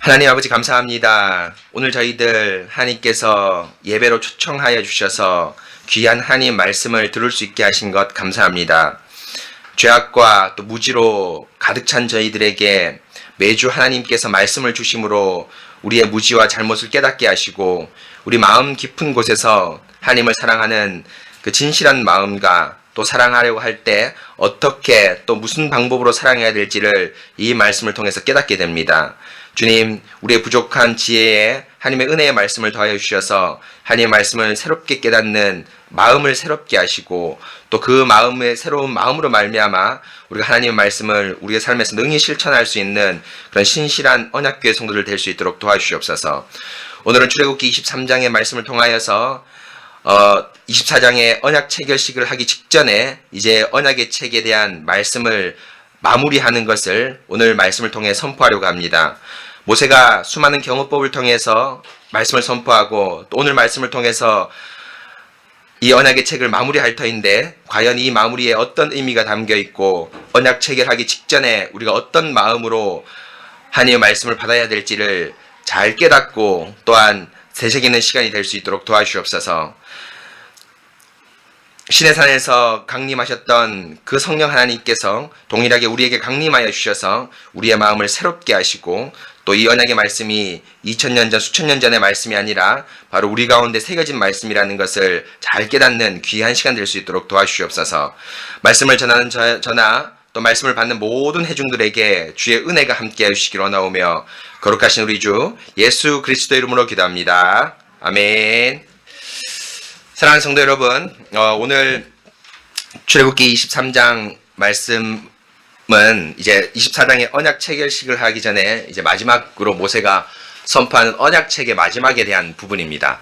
하나님 아버지 감사합니다. 오늘 저희들 하나님께서 예배로 초청하여 주셔서 귀한 하나님 말씀을 들을 수 있게 하신 것 감사합니다. 죄악과 또 무지로 가득 찬 저희들에게 매주 하나님께서 말씀을 주심으로 우리의 무지와 잘못을 깨닫게 하시고 우리 마음 깊은 곳에서 하나님을 사랑하는 그 진실한 마음과 또 사랑하려고 할 때 어떻게 또 무슨 방법으로 사랑해야 될지를 이 말씀을 통해서 깨닫게 됩니다. 주님, 우리의 부족한 지혜에 하나님의 은혜의 말씀을 더하여 주셔서 하나님의 말씀을 새롭게 깨닫는 마음을 새롭게 하시고 또 그 마음의 새로운 마음으로 말미암아 우리가 하나님의 말씀을 우리의 삶에서 능히 실천할 수 있는 그런 신실한 언약궤의 성도들 될 수 있도록 도와주시옵소서. 오늘은 출애굽기 23장의 말씀을 통하여서 24장의 언약 체결식을 하기 직전에 이제 언약의 책에 대한 말씀을 마무리하는 것을 오늘 말씀을 통해 선포하려고 합니다. 모세가 수많은 경호법을 통해서 말씀을 선포하고 또 오늘 말씀을 통해서 이 언약의 책을 마무리할 터인데 과연 이 마무리에 어떤 의미가 담겨 있고 언약 체결하기 직전에 우리가 어떤 마음으로 하나님의 말씀을 받아야 될지를 잘 깨닫고 또한 되새기는 시간이 될 수 있도록 도와주시옵소서. 시내산에서 강림하셨던 그 성령 하나님께서 동일하게 우리에게 강림하여 주셔서 우리의 마음을 새롭게 하시고 또 이 언약의 말씀이 2000년 전, 수천 년 전의 말씀이 아니라 바로 우리 가운데 새겨진 말씀이라는 것을 잘 깨닫는 귀한 시간 될 수 있도록 도와주시옵소서. 말씀을 전하는 저나 또 말씀을 받는 모든 회중들에게 주의 은혜가 함께하여 주시기를 원하오며 거룩하신 우리 주 예수 그리스도 이름으로 기도합니다. 아멘. 사랑하는 성도 여러분, 오늘 출애굽기 23장 말씀은 이제 24장의 언약 체결식을 하기 전에 이제 마지막으로 모세가 선포하는 언약 책의 마지막에 대한 부분입니다.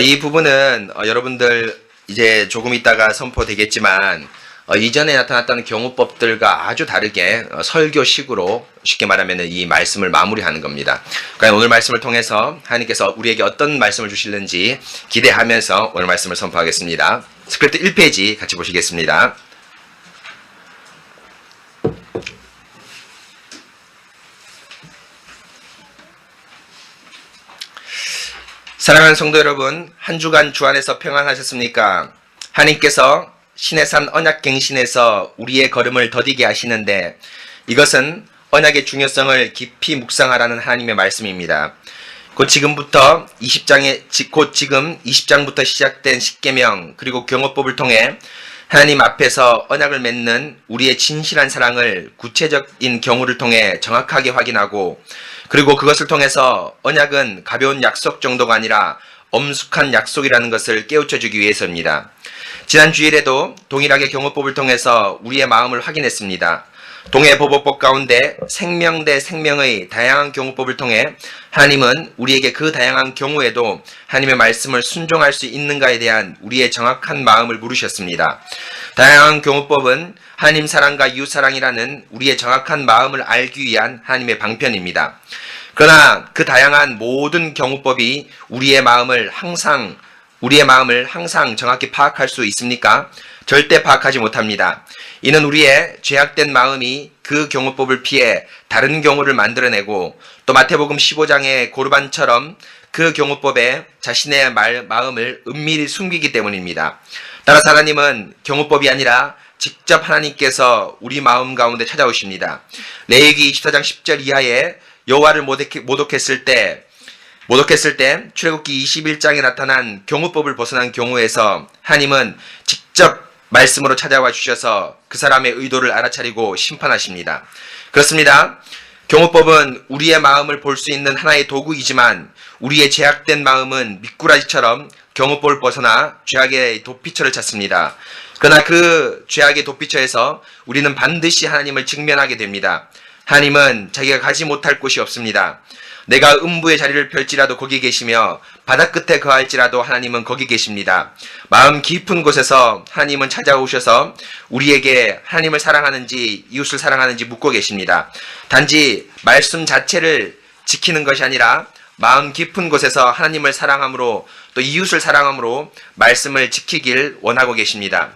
이 부분은 여러분들 이제 조금 있다가 선포되겠지만 이전에 나타났던 경호법들과 아주 다르게 설교식으로 쉽게 말하면 이 말씀을 마무리하는 겁니다. 그러니까 오늘 말씀을 통해서 하나님께서 우리에게 어떤 말씀을 주실는지 기대하면서 오늘 말씀을 선포하겠습니다. 스크립트 1페이지 같이 보시겠습니다. 사랑하는 성도 여러분, 한 주간 주 안에서 평안하셨습니까? 하나님께서 시내산 언약갱신에서 우리의 걸음을 더디게 하시는데 이것은 언약의 중요성을 깊이 묵상하라는 하나님의 말씀입니다. 곧 지금 20장부터 시작된 십계명 그리고 경호법을 통해 하나님 앞에서 언약을 맺는 우리의 진실한 사랑을 구체적인 경우를 통해 정확하게 확인하고 그리고 그것을 통해서 언약은 가벼운 약속 정도가 아니라 엄숙한 약속이라는 것을 깨우쳐주기 위해서입니다. 지난 주일에도 동일하게 경호법을 통해서 우리의 마음을 확인했습니다. 동해보복법 가운데 생명 대 생명의 다양한 경호법을 통해 하나님은 우리에게 그 다양한 경우에도 하나님의 말씀을 순종할 수 있는가에 대한 우리의 정확한 마음을 물으셨습니다. 다양한 경호법은 하나님 사랑과 이웃 사랑이라는 우리의 정확한 마음을 알기 위한 하나님의 방편입니다. 그러나 그 다양한 모든 경호법이 우리의 마음을 항상 정확히 파악할 수 있습니까? 절대 파악하지 못합니다. 이는 우리의 죄악된 마음이 그 경호법을 피해 다른 경우를 만들어내고 또 마태복음 15장의 고르반처럼 그 경호법에 자신의 마음을 은밀히 숨기기 때문입니다. 따라서 하나님은 경호법이 아니라 직접 하나님께서 우리 마음 가운데 찾아오십니다. 레위기 24장 10절 이하에 여호와를 모독했을 때 출애굽기 21장에 나타난 경호법을 벗어난 경우에서 하나님은 직접 말씀으로 찾아와 주셔서 그 사람의 의도를 알아차리고 심판하십니다. 그렇습니다. 경호법은 우리의 마음을 볼 수 있는 하나의 도구이지만 우리의 죄악된 마음은 미꾸라지처럼 경호법을 벗어나 죄악의 도피처를 찾습니다. 그러나 그 죄악의 도피처에서 우리는 반드시 하나님을 직면하게 됩니다. 하나님은 자기가 가지 못할 곳이 없습니다. 내가 음부의 자리를 펼지라도 거기 계시며 바다 끝에 거할지라도 하나님은 거기 계십니다. 마음 깊은 곳에서 하나님은 찾아오셔서 우리에게 하나님을 사랑하는지 이웃을 사랑하는지 묻고 계십니다. 단지 말씀 자체를 지키는 것이 아니라 마음 깊은 곳에서 하나님을 사랑함으로 또 이웃을 사랑함으로 말씀을 지키길 원하고 계십니다.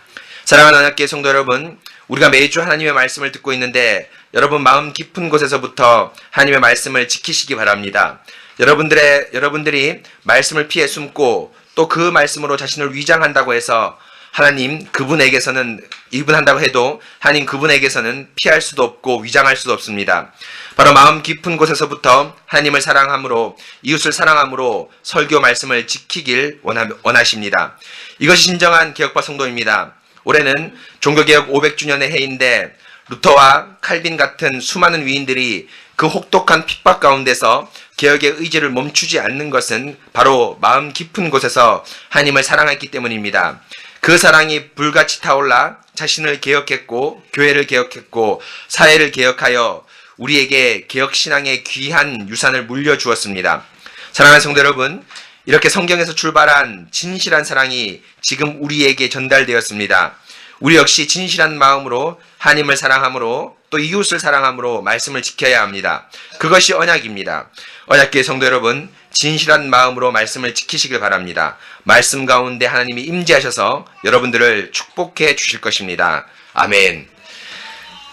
사랑하는 언약궤 성도 여러분, 우리가 매주 하나님의 말씀을 듣고 있는데 여러분 마음 깊은 곳에서부터 하나님의 말씀을 지키시기 바랍니다. 여러분들이 말씀을 피해 숨고 또 그 말씀으로 자신을 위장한다고 해서 하나님 그분에게서는 이분한다고 해도 하나님 그분에게서는 피할 수도 없고 위장할 수도 없습니다. 바로 마음 깊은 곳에서부터 하나님을 사랑함으로 이웃을 사랑함으로 설교 말씀을 지키길 원하십니다. 이것이 진정한 개혁파 성도입니다. 올해는 종교개혁 500주년의 해인데 루터와 칼빈 같은 수많은 위인들이 그 혹독한 핍박 가운데서 개혁의 의지를 멈추지 않는 것은 바로 마음 깊은 곳에서 하나님을 사랑했기 때문입니다. 그 사랑이 불같이 타올라 자신을 개혁했고 교회를 개혁했고 사회를 개혁하여 우리에게 개혁신앙의 귀한 유산을 물려주었습니다. 사랑하는 성도 여러분, 이렇게 성경에서 출발한 진실한 사랑이 지금 우리에게 전달되었습니다. 우리 역시 진실한 마음으로 하나님을 사랑함으로 또 이웃을 사랑함으로 말씀을 지켜야 합니다. 그것이 언약입니다. 언약교회 성도 여러분, 진실한 마음으로 말씀을 지키시길 바랍니다. 말씀 가운데 하나님이 임재하셔서 여러분들을 축복해 주실 것입니다. 아멘.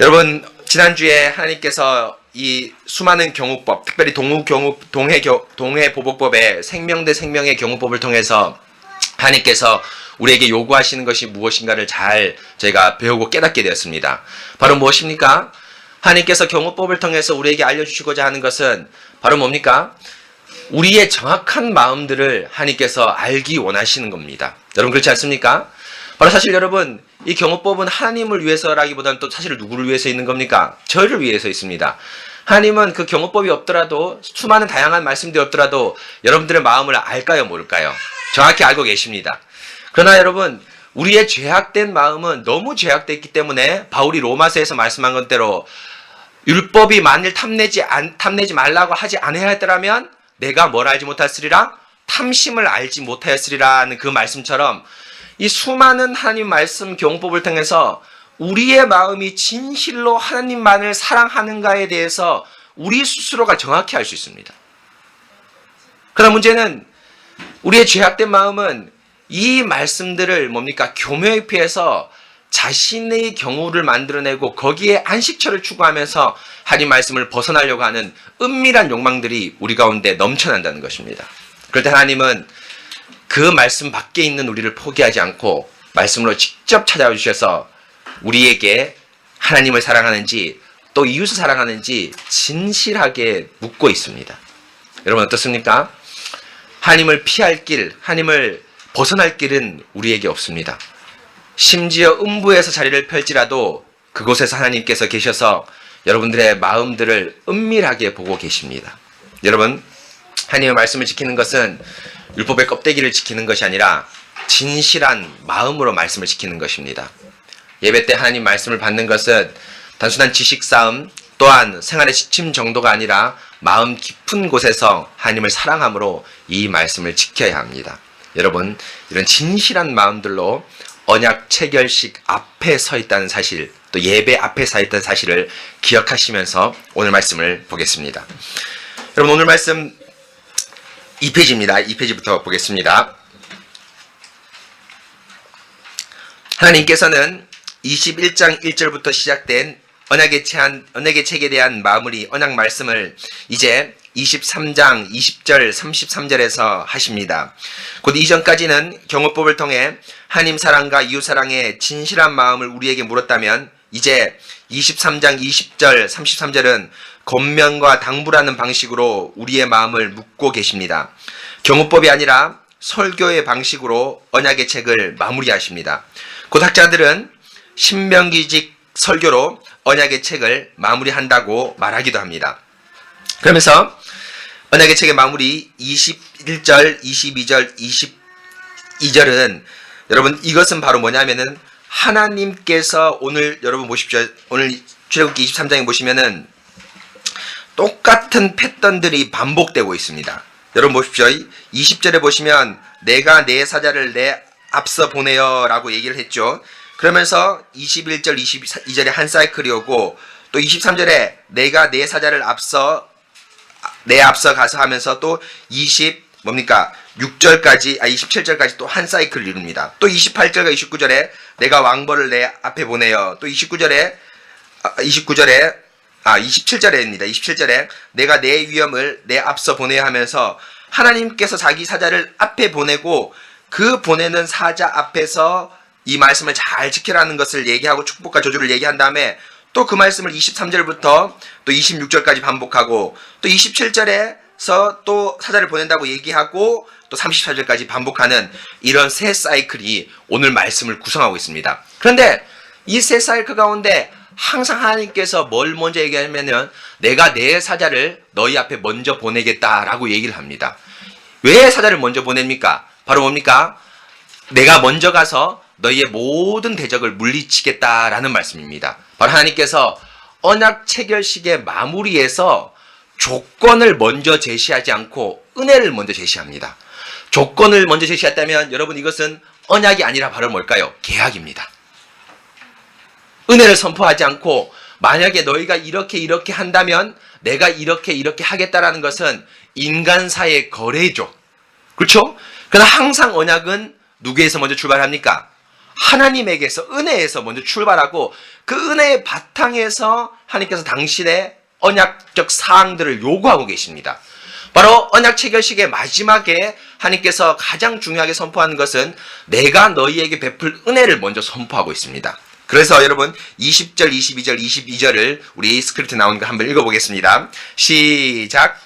여러분, 지난주에 하나님께서 이 수많은 경우법, 특별히 동해보복법의 생명 대 생명의 경우법을 통해서 하나님께서 우리에게 요구하시는 것이 무엇인가를 잘 저희가 배우고 깨닫게 되었습니다. 바로 무엇입니까? 하나님께서 경우법을 통해서 우리에게 알려주시고자 하는 것은 바로 뭡니까? 우리의 정확한 마음들을 하나님께서 알기 원하시는 겁니다. 여러분 그렇지 않습니까? 바로 사실 여러분 이 경우법은 하나님을 위해서라기보다는 또 사실 누구를 위해서 있는 겁니까? 저희를 위해서 있습니다. 하나님은 그 경우법이 없더라도 수많은 다양한 말씀들이 없더라도 여러분들의 마음을 알까요 모를까요? 정확히 알고 계십니다. 그러나 여러분 우리의 죄악된 마음은 너무 죄악됐기 때문에 바울이 로마서에서 말씀한 것대로 율법이 만일 탐내지 말라고 하지 아니하였더라면 했더라면 내가 뭘 알지 못하였으리라? 탐심을 알지 못하였으리라는 그 말씀처럼 이 수많은 하나님 말씀 경법을 통해서 우리의 마음이 진실로 하나님만을 사랑하는가에 대해서 우리 스스로가 정확히 알 수 있습니다. 그러나 문제는 우리의 죄악된 마음은 이 말씀들을 뭡니까? 교묘히 피해서 자신의 경우를 만들어내고 거기에 안식처를 추구하면서 하나님 말씀을 벗어나려고 하는 은밀한 욕망들이 우리 가운데 넘쳐난다는 것입니다. 그럴 때 하나님은 그 말씀 밖에 있는 우리를 포기하지 않고 말씀으로 직접 찾아와 주셔서 우리에게 하나님을 사랑하는지 또 이웃을 사랑하는지 진실하게 묻고 있습니다. 여러분 어떻습니까? 하나님을 피할 길, 하나님을 벗어날 길은 우리에게 없습니다. 심지어 음부에서 자리를 펼지라도 그곳에서 하나님께서 계셔서 여러분들의 마음들을 은밀하게 보고 계십니다. 여러분, 하나님의 말씀을 지키는 것은 율법의 껍데기를 지키는 것이 아니라 진실한 마음으로 말씀을 지키는 것입니다. 예배 때 하나님 말씀을 받는 것은 단순한 지식 쌓음 또한 생활의 지침 정도가 아니라 마음 깊은 곳에서 하나님을 사랑함으로 이 말씀을 지켜야 합니다. 여러분, 이런 진실한 마음들로 언약 체결식 앞에 서 있다는 사실, 또 예배 앞에 서 있다는 사실을 기억하시면서 오늘 말씀을 보겠습니다. 여러분, 오늘 말씀 2페이지입니다. 2페이지부터 보겠습니다. 하나님께서는 21장 1절부터 시작된 언약의 책에 대한 마무리, 언약 말씀을 이제 23장 20절 33절에서 하십니다. 곧 이전까지는 경호법을 통해 하나님 사랑과 이웃 사랑의 진실한 마음을 우리에게 물었다면 이제 23장 20절 33절은 권면과 당부라는 방식으로 우리의 마음을 묻고 계십니다. 경호법이 아니라 설교의 방식으로 언약의 책을 마무리하십니다. 곧 학자들은 신명기직 설교로 언약의 책을 마무리한다고 말하기도 합니다. 그러면서 언약의 책의 마무리 21절, 22절, 22절은 여러분 이것은 바로 뭐냐면은 하나님께서 오늘 여러분 보십시오. 오늘 출애굽기 23장에 보시면은 똑같은 패턴들이 반복되고 있습니다. 여러분 보십시오. 20절에 보시면 내가 내 사자를 내 앞서 보내요 라고 얘기를 했죠. 그러면서 21절, 22절에 한 사이클이 오고 또 23절에 내가 내 사자를 내 앞서 가서 하면서 또 27절까지 또 한 사이클을 이룹니다. 또 28절과 29절에 내가 왕벌을 내 앞에 보내요. 또 29절에 27절에입니다. 27절에 내가 내 위엄을 내 앞서 보내야 하면서 하나님께서 자기 사자를 앞에 보내고 그 보내는 사자 앞에서 이 말씀을 잘 지키라는 것을 얘기하고 축복과 저주를 얘기한 다음에 또 그 말씀을 23절부터 또 26절까지 반복하고 또 27절에서 또 사자를 보낸다고 얘기하고 또 34절까지 반복하는 이런 세 사이클이 오늘 말씀을 구성하고 있습니다. 그런데 이 세 사이클 가운데 항상 하나님께서 뭘 먼저 얘기하냐면은 내가 내 사자를 너희 앞에 먼저 보내겠다라고 얘기를 합니다. 왜 사자를 먼저 보냅니까? 바로 뭡니까? 내가 먼저 가서 너희의 모든 대적을 물리치겠다라는 말씀입니다. 바로 하나님께서 언약 체결식의 마무리에서 조건을 먼저 제시하지 않고 은혜를 먼저 제시합니다. 조건을 먼저 제시했다면 여러분 이것은 언약이 아니라 바로 뭘까요? 계약입니다. 은혜를 선포하지 않고 만약에 너희가 이렇게 한다면 내가 이렇게 하겠다라는 것은 인간사의 거래죠. 그렇죠? 그러나 항상 언약은 누구에서 먼저 출발합니까? 하나님에게서, 은혜에서 먼저 출발하고 그 은혜의 바탕에서 하나님께서 당신의 언약적 사항들을 요구하고 계십니다. 바로 언약 체결식의 마지막에 하나님께서 가장 중요하게 선포하는 것은 내가 너희에게 베풀 은혜를 먼저 선포하고 있습니다. 그래서 여러분 20절, 22절, 22절을 우리 스크립트 나온 거 한번 읽어보겠습니다. 시작.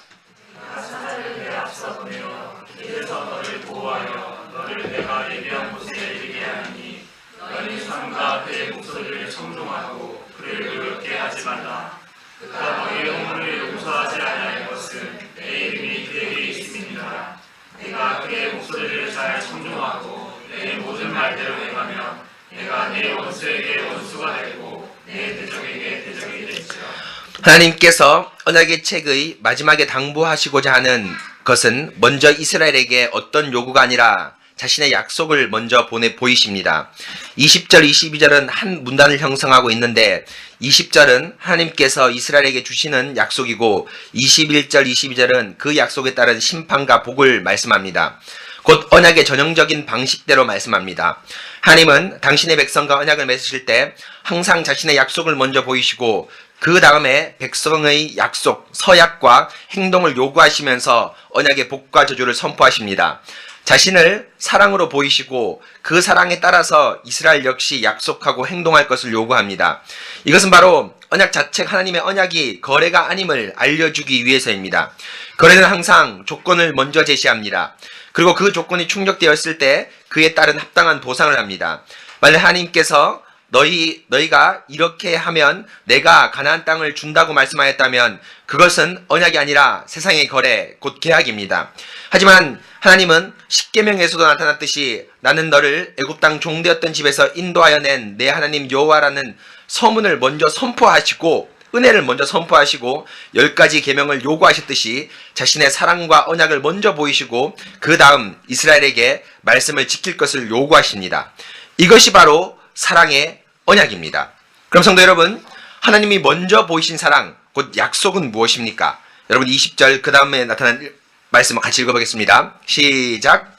하나님께서 언약의 책의 마지막에 당부하시고자 하는 것은 먼저 이스라엘에게 어떤 요구가 아니라 자신의 약속을 먼저 보이십니다. 20절, 22절은 한 문단을 형성하고 있는데 20절은 하나님께서 이스라엘에게 주시는 약속이고 21절, 22절은 그 약속에 따른 심판과 복을 말씀합니다. 곧 언약의 전형적인 방식대로 말씀합니다. 하나님은 당신의 백성과 언약을 맺으실 때 항상 자신의 약속을 먼저 보이시고 그 다음에 백성의 약속, 서약과 행동을 요구하시면서 언약의 복과 저주를 선포하십니다. 자신을 사랑으로 보이시고 그 사랑에 따라서 이스라엘 역시 약속하고 행동할 것을 요구합니다. 이것은 바로 언약 자책 하나님의 언약이 거래가 아님을 알려주기 위해서입니다. 거래는 항상 조건을 먼저 제시합니다. 그리고 그 조건이 충족되었을 때 그에 따른 합당한 보상을 합니다. 만약 하나님께서 너희가 이렇게 하면 내가 가나안 땅을 준다고 말씀하였다면 그것은 언약이 아니라 세상의 거래, 곧 계약입니다. 하지만 하나님은 십계명에서도 나타났듯이 나는 너를 애굽 땅 종되었던 집에서 인도하여 낸 내 하나님 여호와라는 서문을 먼저 선포하시고 은혜를 먼저 선포하시고 10가지 계명을 요구하셨듯이 자신의 사랑과 언약을 먼저 보이시고 그 다음 이스라엘에게 말씀을 지킬 것을 요구하십니다. 이것이 바로 사랑의 언약입니다. 그럼 성도 여러분, 하나님이 먼저 보이신 사랑, 곧 약속은 무엇입니까? 여러분 20절 그 다음에 나타난 말씀을 같이 읽어보겠습니다. 시작.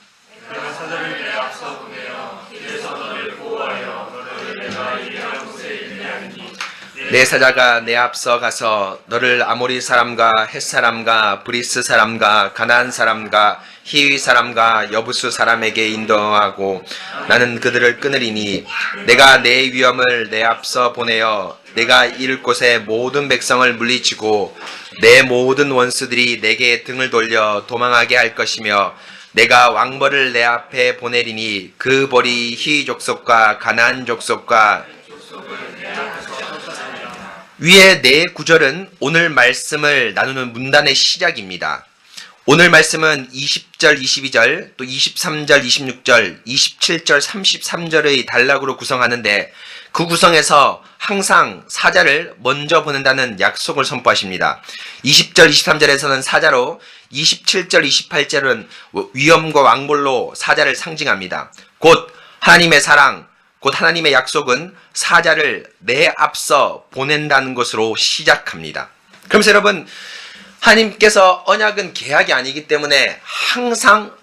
내가 사자를 내 앞서 보내어 길에서 너를 보호하여 너를 내가 일할 곳에 이르게 하리니 내 사자가 내 앞서 가서 너를 아모리 사람과 헷 사람과 브리스 사람과 가나안 사람과 히위 사람과 여부수 사람에게 인도하고 나는 그들을 끊으리니 내가 내 위엄을 내 앞서 보내어 내가 이를 곳에 모든 백성을 물리치고 내 모든 원수들이 내게 등을 돌려 도망하게 할 것이며 내가 왕벌을 내 앞에 보내리니 그 벌이 히위 족속과 가나안 족속과 위의 네 구절은 오늘 말씀을 나누는 문단의 시작입니다. 오늘 말씀은 20절, 22절, 또 23절, 26절, 27절, 33절의 단락으로 구성하는데 그 구성에서 항상 사자를 먼저 보낸다는 약속을 선포하십니다. 20절, 23절에서는 사자로, 27절, 28절은 위엄과 왕벌로 사자를 상징합니다. 곧 하나님의 사랑, 곧 하나님의 약속은 사자를 내 앞서 보낸다는 것으로 시작합니다. 그러면서 여러분, 하나님께서 언약은 계약이 아니기 때문에 항상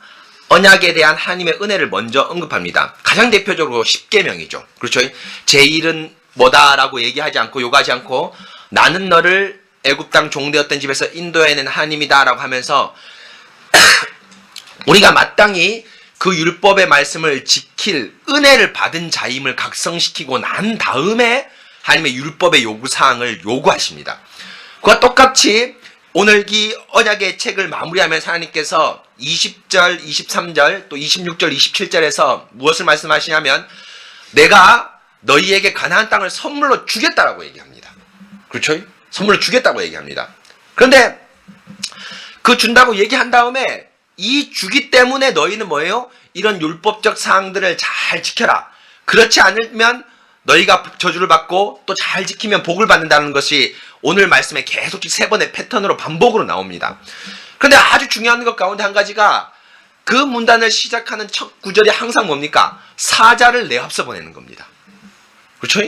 언약에 대한 하나님의 은혜를 먼저 언급합니다. 가장 대표적으로 십계명이죠. 그렇죠? 제 일은 뭐다라고 얘기하지 않고 요구하지 않고 나는 너를 애굽 땅 종되었던 집에서 인도해낸 하나님이다라고 하면서 우리가 마땅히 그 율법의 말씀을 지킬 은혜를 받은 자임을 각성시키고 난 다음에 하나님의 율법의 요구사항을 요구하십니다. 그와 똑같이 오늘 이 언약의 책을 마무리하면서 하나님께서 20절, 23절, 또 26절, 27절에서 무엇을 말씀하시냐면 내가 너희에게 가나안 땅을 선물로 주겠다라고 얘기합니다. 그렇죠? 선물로 주겠다고 얘기합니다. 그런데 그 준다고 얘기한 다음에 이 주기 때문에 너희는 뭐예요? 이런 율법적 사항들을 잘 지켜라. 그렇지 않으면 너희가 저주를 받고 또 잘 지키면 복을 받는다는 것이 오늘 말씀에 계속 세 번의 패턴으로 반복으로 나옵니다. 그런데 아주 중요한 것 가운데 한 가지가 그 문단을 시작하는 첫 구절이 항상 뭡니까? 사자를 내 앞서 보내는 겁니다. 그렇죠?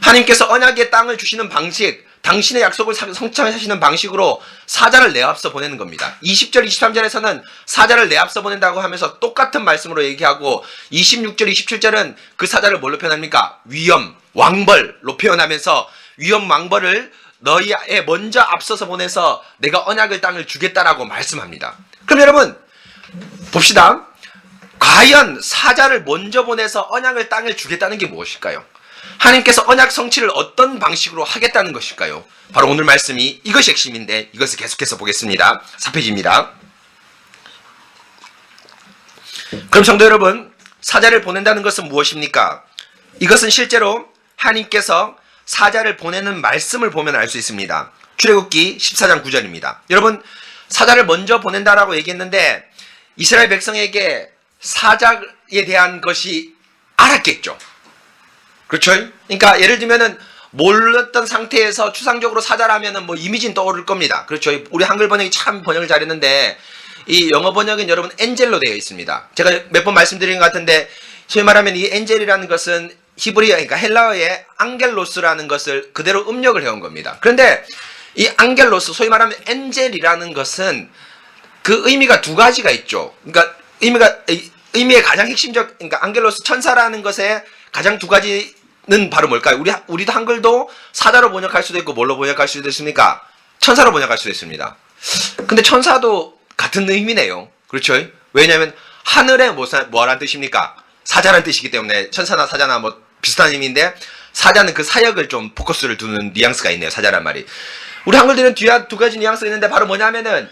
하나님께서 언약의 땅을 주시는 방식, 당신의 약속을 성취하시는 방식으로 사자를 내 앞서 보내는 겁니다. 20절, 23절에서는 사자를 내 앞서 보낸다고 하면서 똑같은 말씀으로 얘기하고 26절, 27절은 그 사자를 뭘로 표현합니까? 위엄, 왕벌로 표현하면서 위엄, 왕벌을 너희에 먼저 앞서서 보내서 내가 언약의 땅을 주겠다라고 말씀합니다. 그럼 여러분 봅시다. 과연 사자를 먼저 보내서 언약의 땅을 주겠다는 게 무엇일까요? 하나님께서 언약 성취를 어떤 방식으로 하겠다는 것일까요? 바로 오늘 말씀이 이것이 핵심인데 이것을 계속해서 보겠습니다. 4페이지입니다. 그럼 성도 여러분, 사자를 보낸다는 것은 무엇입니까? 이것은 실제로 하나님께서 사자를 보내는 말씀을 보면 알 수 있습니다. 출애굽기 14장 9절입니다. 여러분, 사자를 먼저 보낸다라고 얘기했는데 이스라엘 백성에게 사자에 대한 것이 알았겠죠. 그렇죠? 그러니까 예를 들면은 몰랐던 상태에서 추상적으로 사자라면은 뭐 이미지는 떠오를 겁니다. 그렇죠? 우리 한글 번역이 참 번역을 잘했는데 이 영어 번역은 여러분 엔젤로 되어 있습니다. 제가 몇 번 말씀드린 것 같은데 소위 말하면 이 엔젤이라는 것은 히브리어, 그러니까 헬라어의 앙겔로스라는 것을 그대로 음력을 해온 겁니다. 그런데 이 앙겔로스, 소위 말하면 엔젤이라는 것은 그 의미가 두 가지가 있죠. 그러니까 의미의 가장 핵심적, 그러니까 앙겔로스 천사라는 것의 가장 두 가지는 바로 뭘까요? 우리도 한글도 사자로 번역할 수도 있고 뭘로 번역할 수도 있습니까? 천사로 번역할 수도 있습니다. 근데 천사도 같은 의미네요. 그렇죠? 왜냐하면 하늘에 뭐라는 뜻입니까? 사자라는 뜻이기 때문에 천사나 사자나 뭐 비슷한 의미인데 사자는 그 사역을 좀 포커스를 두는 뉘앙스가 있네요. 사자란 말이. 우리 한글들은 뒤에 두 가지 뉘앙스가 있는데 바로 뭐냐면은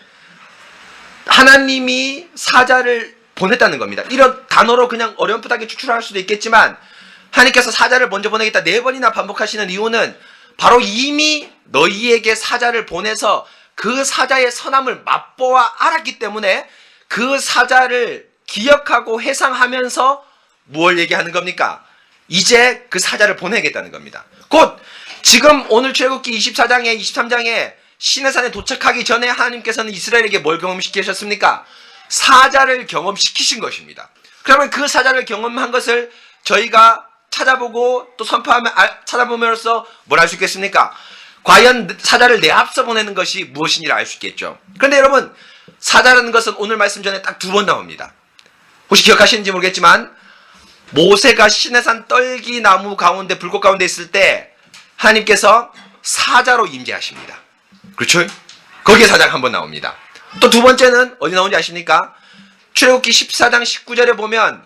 하나님이 사자를 보냈다는 겁니다. 이런 단어로 그냥 어렴풋하게 추출할 수도 있겠지만 하나님께서 사자를 먼저 보내겠다 4번이나 반복하시는 이유는 바로 이미 너희에게 사자를 보내서 그 사자의 선함을 맛보아 알았기 때문에 그 사자를 기억하고 회상하면서 무엇을 얘기하는 겁니까? 이제 그 사자를 보내겠다는 겁니다. 곧 지금 오늘 출애굽기 24장에 23장에 시내산에 도착하기 전에 하나님께서는 이스라엘에게 뭘 경험시키셨습니까? 사자를 경험시키신 것입니다. 그러면 그 사자를 경험한 것을 저희가 찾아보고 또 찾아보면서 뭘 알 수 있겠습니까? 과연 사자를 내 앞서 보내는 것이 무엇인지를 알 수 있겠죠. 그런데 여러분, 사자라는 것은 오늘 말씀 전에 딱 2번 나옵니다. 혹시 기억하시는지 모르겠지만 모세가 시내산 떨기나무 가운데 불꽃 가운데 있을 때 하나님께서 사자로 임재하십니다. 그렇죠? 거기에 사자가 한 번 나옵니다. 또 두 번째는 어디 나오는지 아십니까? 출애굽기 14장 19절에 보면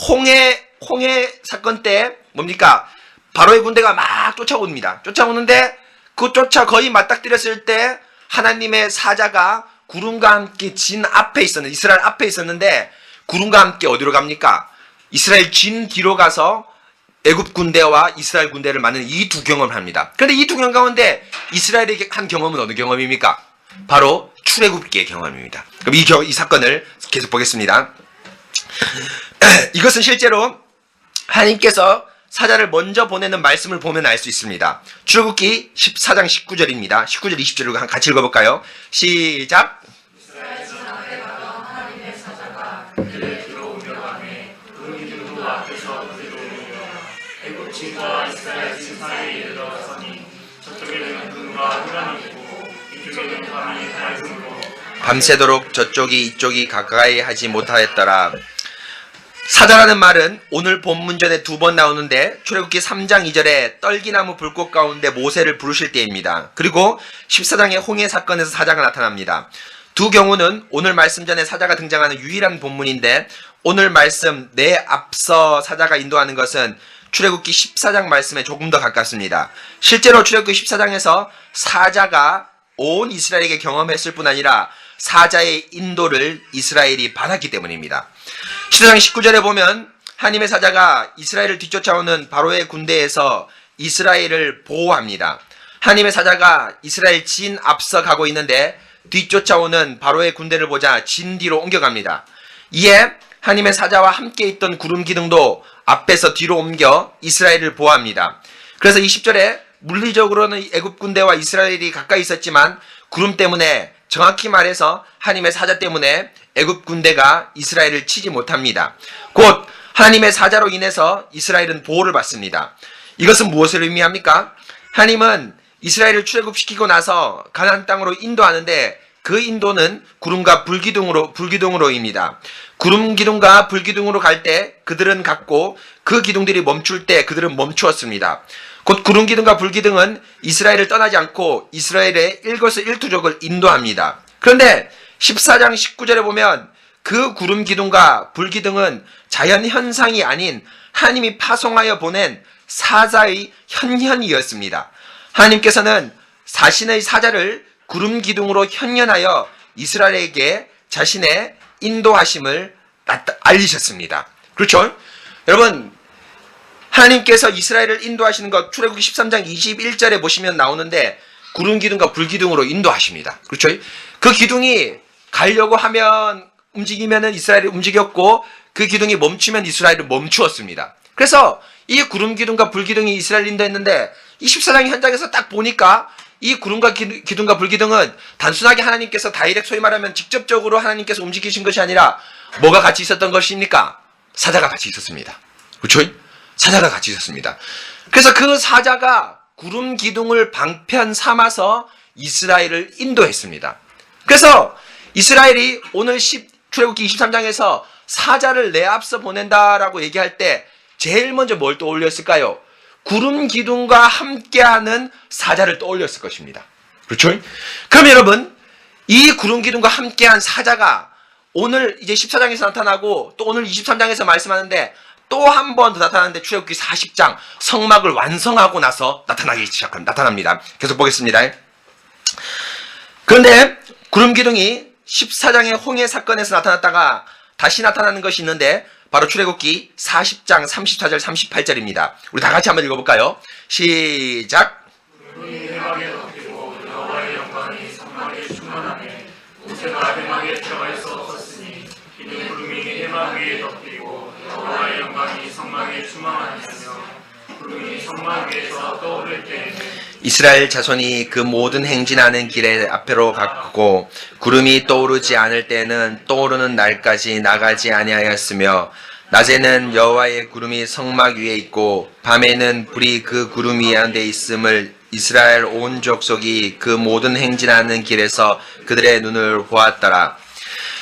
홍해 사건 때 뭡니까? 바로의 군대가 막 쫓아옵니다. 쫓아오는데 그 쫓아 거의 맞닥뜨렸을 때 하나님의 사자가 구름과 함께 진 앞에 있었는데 이스라엘 앞에 있었는데 구름과 함께 어디로 갑니까? 이스라엘 진 뒤로 가서 애굽 군대와 이스라엘 군대를 만나는 이 두 경험을 합니다. 그런데 이 두 경험 가운데 이스라엘에게 한 경험은 어느 경험입니까? 바로 출애굽기의 경험입니다. 그럼 이 사건을 계속 보겠습니다. 이것은 실제로 하나님께서 사자를 먼저 보내는 말씀을 보면 알 수 있습니다. 출애굽기 14장 19절입니다. 19절 20절을 같이 읽어볼까요? 시작! 이스라엘 진 앞에 가던 하나님의 사자가 그들의 들어오며 가매 그 누구 앞에서 들어오며 애굽 진과 이스라엘 진 사이에 이르러서니 저쪽에는 눈과 흑암이 있고 이쪽에는 밤이 밝음으로 밤새도록 저쪽이 이쪽이 가까이 하지 못하였더라. 사자라는 말은 오늘 본문전에 2번 나오는데 출애굽기 3장 2절에 떨기나무 불꽃 가운데 모세를 부르실 때입니다. 그리고 14장의 홍해 사건에서 사자가 나타납니다. 두 경우는 오늘 말씀 전에 사자가 등장하는 유일한 본문인데 오늘 말씀 내 앞서 사자가 인도하는 것은 출애굽기 14장 말씀에 조금 더 가깝습니다. 실제로 출애굽기 14장에서 사자가 온 이스라엘에게 경험했을 뿐 아니라 사자의 인도를 이스라엘이 받았기 때문입니다. 14장 19절에 보면 하나님의 사자가 이스라엘을 뒤쫓아오는 바로의 군대에서 이스라엘을 보호합니다. 하나님의 사자가 이스라엘 진 앞서 가고 있는데 뒤쫓아오는 바로의 군대를 보자 진 뒤로 옮겨갑니다. 이에 하나님의 사자와 함께 있던 구름 기둥도 앞에서 뒤로 옮겨 이스라엘을 보호합니다. 그래서 20절에 물리적으로는 애굽 군대와 이스라엘이 가까이 있었지만 구름 때문에 정확히 말해서 하나님의 사자 때문에 애굽 군대가 이스라엘을 치지 못합니다. 곧 하나님의 사자로 인해서 이스라엘은 보호를 받습니다. 이것은 무엇을 의미합니까? 하나님은 이스라엘을 출애굽시키고 나서 가나안 땅으로 인도하는데 그 인도는 구름과 불기둥으로입니다. 구름 기둥과 불기둥으로 갈 때 그들은 갔고 그 기둥들이 멈출 때 그들은 멈추었습니다. 곧 구름 기둥과 불기둥은 이스라엘을 떠나지 않고 이스라엘의 일거수일투족을 인도합니다. 그런데 14장 19절에 보면 그 구름 기둥과 불기둥은 자연 현상이 아닌 하나님이 파송하여 보낸 사자의 현현이었습니다. 하나님께서는 자신의 사자를 구름 기둥으로 현현하여 이스라엘에게 자신의 인도하심을 알리셨습니다. 그렇죠? 여러분, 하나님께서 이스라엘을 인도하시는 것 출애굽기 13장 21절에 보시면 나오는데 구름 기둥과 불기둥으로 인도하십니다. 그렇죠? 그 기둥이 가려고 하면 움직이면은 이스라엘이 움직였고 그 기둥이 멈추면 이스라엘은 멈추었습니다. 그래서 이 구름 기둥과 불기둥이 이스라엘 인도했는데 이 14장 현장에서 딱 보니까 이 구름과 기둥과 불기둥은 단순하게 하나님께서 다이렉트 소위 말하면 직접적으로 하나님께서 움직이신 것이 아니라 뭐가 같이 있었던 것입니까? 사자가 같이 있었습니다. 그렇죠? 사자가 같이 있었습니다. 그래서 그 사자가 구름 기둥을 방편 삼아서 이스라엘을 인도했습니다. 그래서 이스라엘이 오늘 출애굽기 23장에서 사자를 내 앞서 보낸다라고 얘기할 때 제일 먼저 뭘 떠올렸을까요? 구름 기둥과 함께하는 사자를 떠올렸을 것입니다. 그렇죠? 그럼 여러분, 이 구름 기둥과 함께한 사자가 오늘 이제 14장에서 나타나고 또 오늘 23장에서 말씀하는데 또 한 번 더 나타나는데 출애굽기 40장 성막을 완성하고 나서 나타납니다. 계속 보겠습니다. 그런데 구름 기둥이 14장의 홍해 사건에서 나타났다가 다시 나타나는 것이 있는데 바로 출애굽기 40장 34절 38절입니다. 우리 다 같이 한번 읽어볼까요? 시작. 구름이 해막에 덮이고 여호와의 영광이 성막에 충만하매 모세가 해막에 들어갈 수 없었으니 이는 구름이 해막 위에 덮이고 여호와의 영광이 성막에 충만하였으며 구름이 성막 위에서 떠오를 때에는 이스라엘 자손이 그 모든 행진하는 길에 앞으로 갔고 구름이 떠오르지 않을 때는 떠오르는 날까지 나가지 아니하였으며 낮에는 여호와의 구름이 성막 위에 있고 밤에는 불이 그 구름 위에 데 있음을 이스라엘 온 족속이 그 모든 행진하는 길에서 그들의 눈을 보았더라.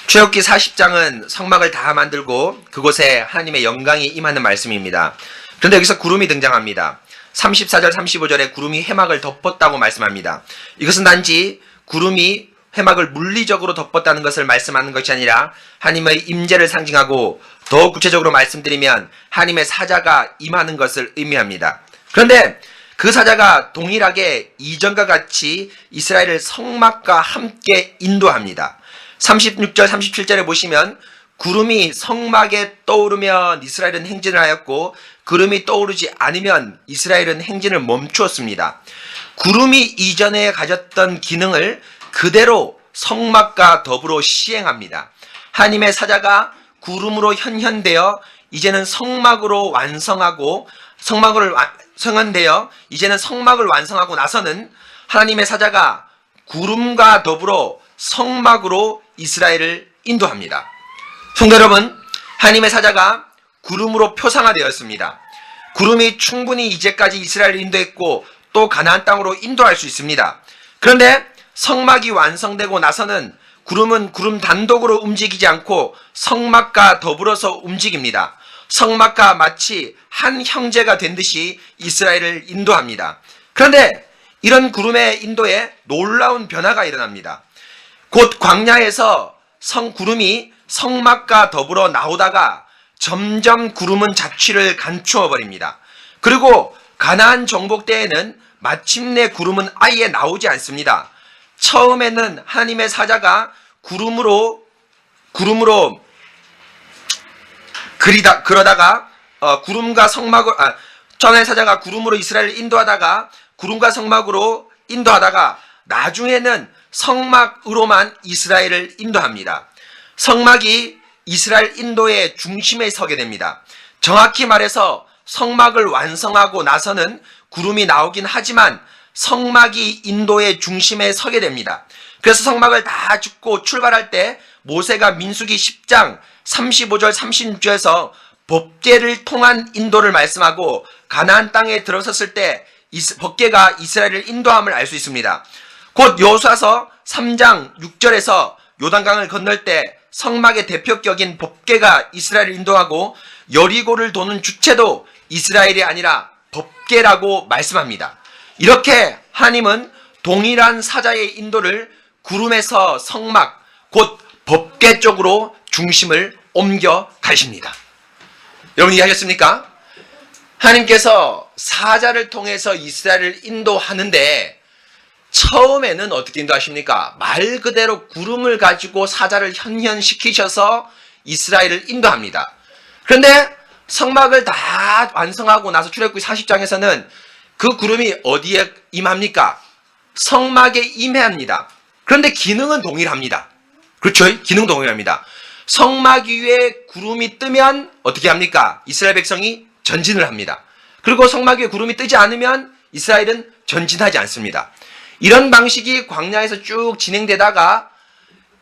출애굽기 40장은 성막을 다 만들고 그곳에 하나님의 영광이 임하는 말씀입니다. 그런데 여기서 구름이 등장합니다. 34절 35절에 구름이 해막을 덮었다고 말씀합니다. 이것은 단지 구름이 해막을 물리적으로 덮었다는 것을 말씀하는 것이 아니라 하나님의 임재를 상징하고 더 구체적으로 말씀드리면 하나님의 사자가 임하는 것을 의미합니다. 그런데 그 사자가 동일하게 이전과 같이 이스라엘을 성막과 함께 인도합니다. 36절 37절에 보시면 구름이 성막에 떠오르면 이스라엘은 행진을 하였고 구름이 떠오르지 않으면 이스라엘은 행진을 멈추었습니다. 구름이 이전에 가졌던 기능을 그대로 성막과 더불어 시행합니다. 하나님의 사자가 구름으로 현현되어 이제는 성막으로 완성하고 이제는 성막을 완성하고 나서는 하나님의 사자가 구름과 더불어 성막으로 이스라엘을 인도합니다. 성도 여러분, 하나님의 사자가 구름으로 표상화되었습니다. 구름이 충분히 이제까지 이스라엘을 인도했고 또 가나안 땅으로 인도할 수 있습니다. 그런데 성막이 완성되고 나서는 구름은 구름 단독으로 움직이지 않고 성막과 더불어서 움직입니다. 성막과 마치 한 형제가 된 듯이 이스라엘을 인도합니다. 그런데 이런 구름의 인도에 놀라운 변화가 일어납니다. 곧 광야에서 구름이 성막과 더불어 나오다가 점점 구름은 자취를 감추어 버립니다. 그리고 가나안 정복 때에는 마침내 구름은 아예 나오지 않습니다. 처음에는 하나님의 사자가 구름으로 그러다가 구름과 성막을 전의 사자가 구름으로 이스라엘을 인도하다가 구름과 성막으로 인도하다가 나중에는 성막으로만 이스라엘을 인도합니다. 성막이 이스라엘 인도의 중심에 서게 됩니다. 정확히 말해서 성막을 완성하고 나서는 구름이 나오긴 하지만 성막이 인도의 중심에 서게 됩니다. 그래서 성막을 다 짓고 출발할 때 모세가 민수기 10장 35절 36절에서 법궤를 통한 인도를 말씀하고 가나안 땅에 들어섰을 때 법궤가 이스라엘을 인도함을 알 수 있습니다. 곧 여호수아서 3장 6절에서 요단강을 건널 때 성막의 대표격인 법궤가 이스라엘을 인도하고 여리고를 도는 주체도 이스라엘이 아니라 법궤라고 말씀합니다. 이렇게 하나님은 동일한 사자의 인도를 구름에서 성막 곧 법궤 쪽으로 중심을 옮겨 가십니다. 여러분 이해하셨습니까? 하나님께서 사자를 통해서 이스라엘을 인도하는데 처음에는 어떻게 인도하십니까? 말 그대로 구름을 가지고 사자를 현현시키셔서 이스라엘을 인도합니다. 그런데 성막을 다 완성하고 나서 출애굽기 40장에서는 그 구름이 어디에 임합니까? 성막에 임해합니다. 그런데 기능은 동일합니다. 그렇죠? 기능 동일합니다. 성막 위에 구름이 뜨면 어떻게 합니까? 이스라엘 백성이 전진을 합니다. 그리고 성막 위에 구름이 뜨지 않으면 이스라엘은 전진하지 않습니다. 이런 방식이 광야에서 쭉 진행되다가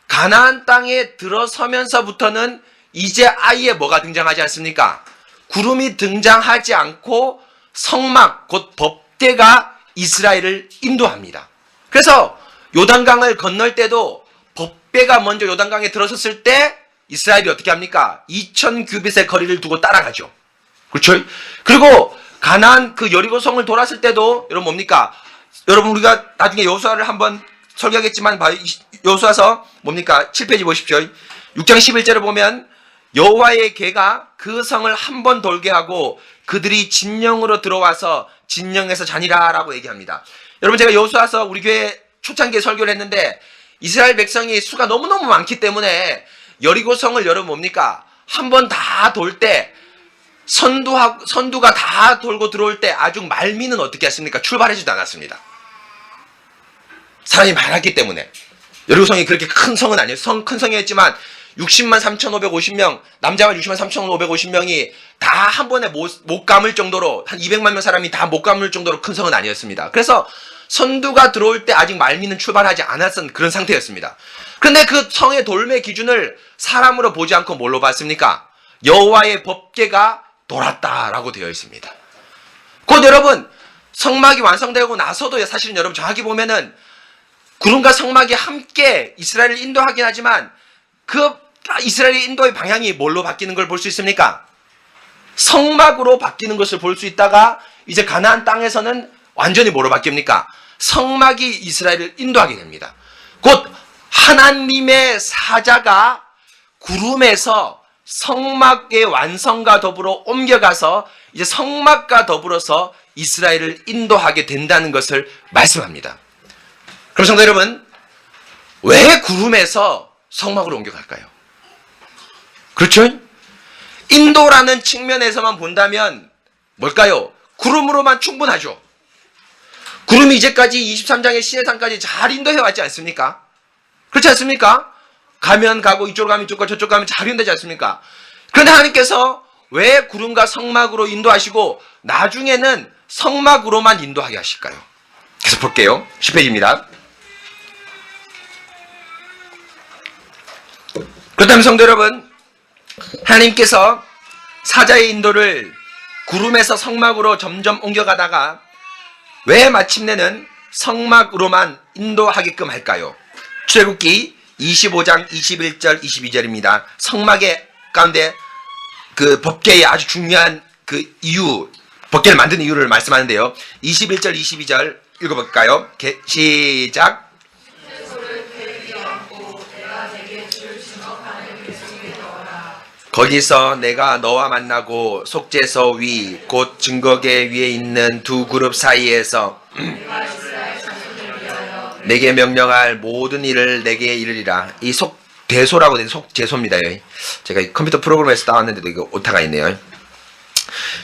가나안 땅에 들어서면서부터는 이제 아예 뭐가 등장하지 않습니까? 구름이 등장하지 않고 성막 곧 법궤가 이스라엘을 인도합니다. 그래서 요단강을 건널 때도 법궤가 먼저 요단강에 들어섰을 때 이스라엘이 어떻게 합니까? 2000규빗의 거리를 두고 따라가죠. 그렇죠? 그리고 가나안 그 여리고성을 돌았을 때도 여러분 뭡니까? 여러분 우리가 나중에 여호수아를 한번 설교하겠지만 여호수아서 뭡니까? 7페이지 보십시오. 6장 11절을 보면 여호와의 궤가 그 성을 한 번 돌게 하고 그들이 진영으로 들어와서 진영에서 자니라라고 얘기합니다. 여러분 제가 여호수아서 우리 교회 초창기에 설교를 했는데 이스라엘 백성이 수가 너무너무 많기 때문에 여리고성을 여러분 뭡니까? 한 번 다 돌 때 선두가 다 돌고 들어올 때 아주 말미는 어떻게 했습니까? 출발하지도 않았습니다. 사람이 많았기 때문에. 여리고성이 그렇게 큰 성은 아니에요. 큰 성이었지만 60만 3,550명, 남자가 60만 3,550명이 다 한 번에 못 감을 정도로 한 200만 명 사람이 다 못 감을 정도로 큰 성은 아니었습니다. 그래서 선두가 들어올 때 아직 말미는 출발하지 않았던 그런 상태였습니다. 그런데 그 성의 돌매 기준을 사람으로 보지 않고 뭘로 봤습니까? 여호와의 법궤가 돌았다라고 되어 있습니다. 곧 여러분 성막이 완성되고 나서도 사실은 여러분 정확히 보면은 구름과 성막이 함께 이스라엘을 인도하긴 하지만 그 이스라엘의 인도의 방향이 뭘로 바뀌는 걸 볼 수 있습니까? 성막으로 바뀌는 것을 볼 수 있다가 이제 가나안 땅에서는 완전히 뭐로 바뀝니까? 성막이 이스라엘을 인도하게 됩니다. 곧 하나님의 사자가 구름에서 성막의 완성과 더불어 옮겨가서 이제 성막과 더불어서 이스라엘을 인도하게 된다는 것을 말씀합니다. 그럼 성도 여러분, 왜 구름에서 성막으로 옮겨갈까요? 그렇죠? 인도라는 측면에서만 본다면 뭘까요? 구름으로만 충분하죠. 구름이 이제까지 23장의 시내산까지 잘 인도해 왔지 않습니까? 그렇지 않습니까? 가면 가고 이쪽으로 가면 이쪽 가고 저쪽 가면 잘 인도하지 않습니까? 그런데 하나님께서 왜 구름과 성막으로 인도하시고 나중에는 성막으로만 인도하게 하실까요? 계속 볼게요. 10페이지입니다. 그렇다면 성도 여러분, 하나님께서 사자의 인도를 구름에서 성막으로 점점 옮겨가다가 왜 마침내는 성막으로만 인도하게끔 할까요? 출애굽기 25장 21절 22절입니다. 성막의 가운데 그 법궤의 아주 중요한 그 이유, 법궤를 만든 이유를 말씀하는데요. 21절 22절 읽어볼까요? 시작. 거기서 내가 너와 만나고 속죄소 위 곧 증거궤 위에 있는 두 그룹 사이에서 내게 명령할 모든 일을 내게 이르리라. 이 속대소라고 된 속죄소입니다. 제가 컴퓨터 프로그램에서 따왔는데도 이거 오타가 있네요.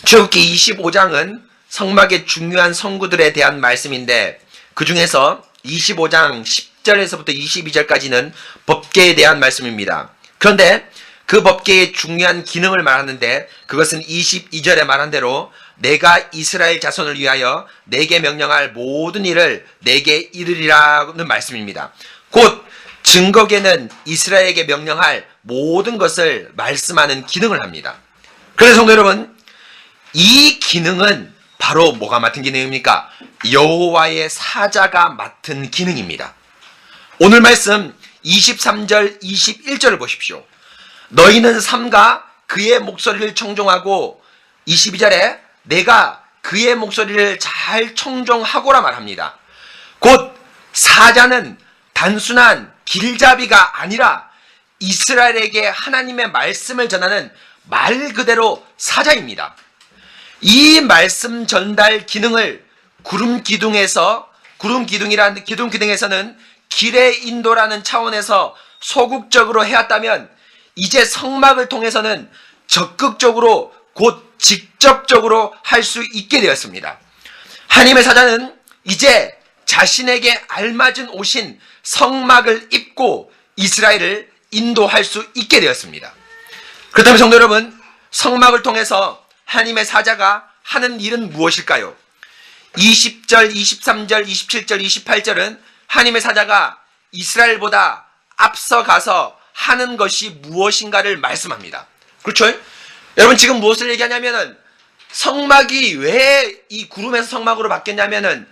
출애굽기 25장은 성막의 중요한 성구들에 대한 말씀인데 그 중에서 25장 10절에서부터 22절까지는 법궤에 대한 말씀입니다. 그런데 그 법궤의 중요한 기능을 말하는데 그것은 22절에 말한 대로 내가 이스라엘 자손을 위하여 내게 명령할 모든 일을 내게 이르리라는 말씀입니다. 곧 증거궤는 이스라엘에게 명령할 모든 것을 말씀하는 기능을 합니다. 그래서 성도 여러분, 이 기능은 바로 뭐가 맡은 기능입니까? 여호와의 사자가 맡은 기능입니다. 오늘 말씀 23절 21절을 보십시오. 너희는 삼가 그의 목소리를 청종하고 22절에 내가 그의 목소리를 잘 청종하고라 말합니다. 곧 사자는 단순한 길잡이가 아니라 이스라엘에게 하나님의 말씀을 전하는 말 그대로 사자입니다. 이 말씀 전달 기능을 구름 기둥에서는 길의 인도라는 차원에서 소극적으로 해왔다면 이제 성막을 통해서는 적극적으로 곧 직접적으로 할 수 있게 되었습니다. 하나님의 사자는 이제 자신에게 알맞은 옷인 성막을 입고 이스라엘을 인도할 수 있게 되었습니다. 그렇다면 성도 여러분, 성막을 통해서 하나님의 사자가 하는 일은 무엇일까요? 20절, 23절, 27절, 28절은 하나님의 사자가 이스라엘보다 앞서가서 하는 것이 무엇인가를 말씀합니다. 그렇죠? 여러분 지금 무엇을 얘기하냐면은 성막이 왜 이 구름에서 성막으로 바뀌었냐면은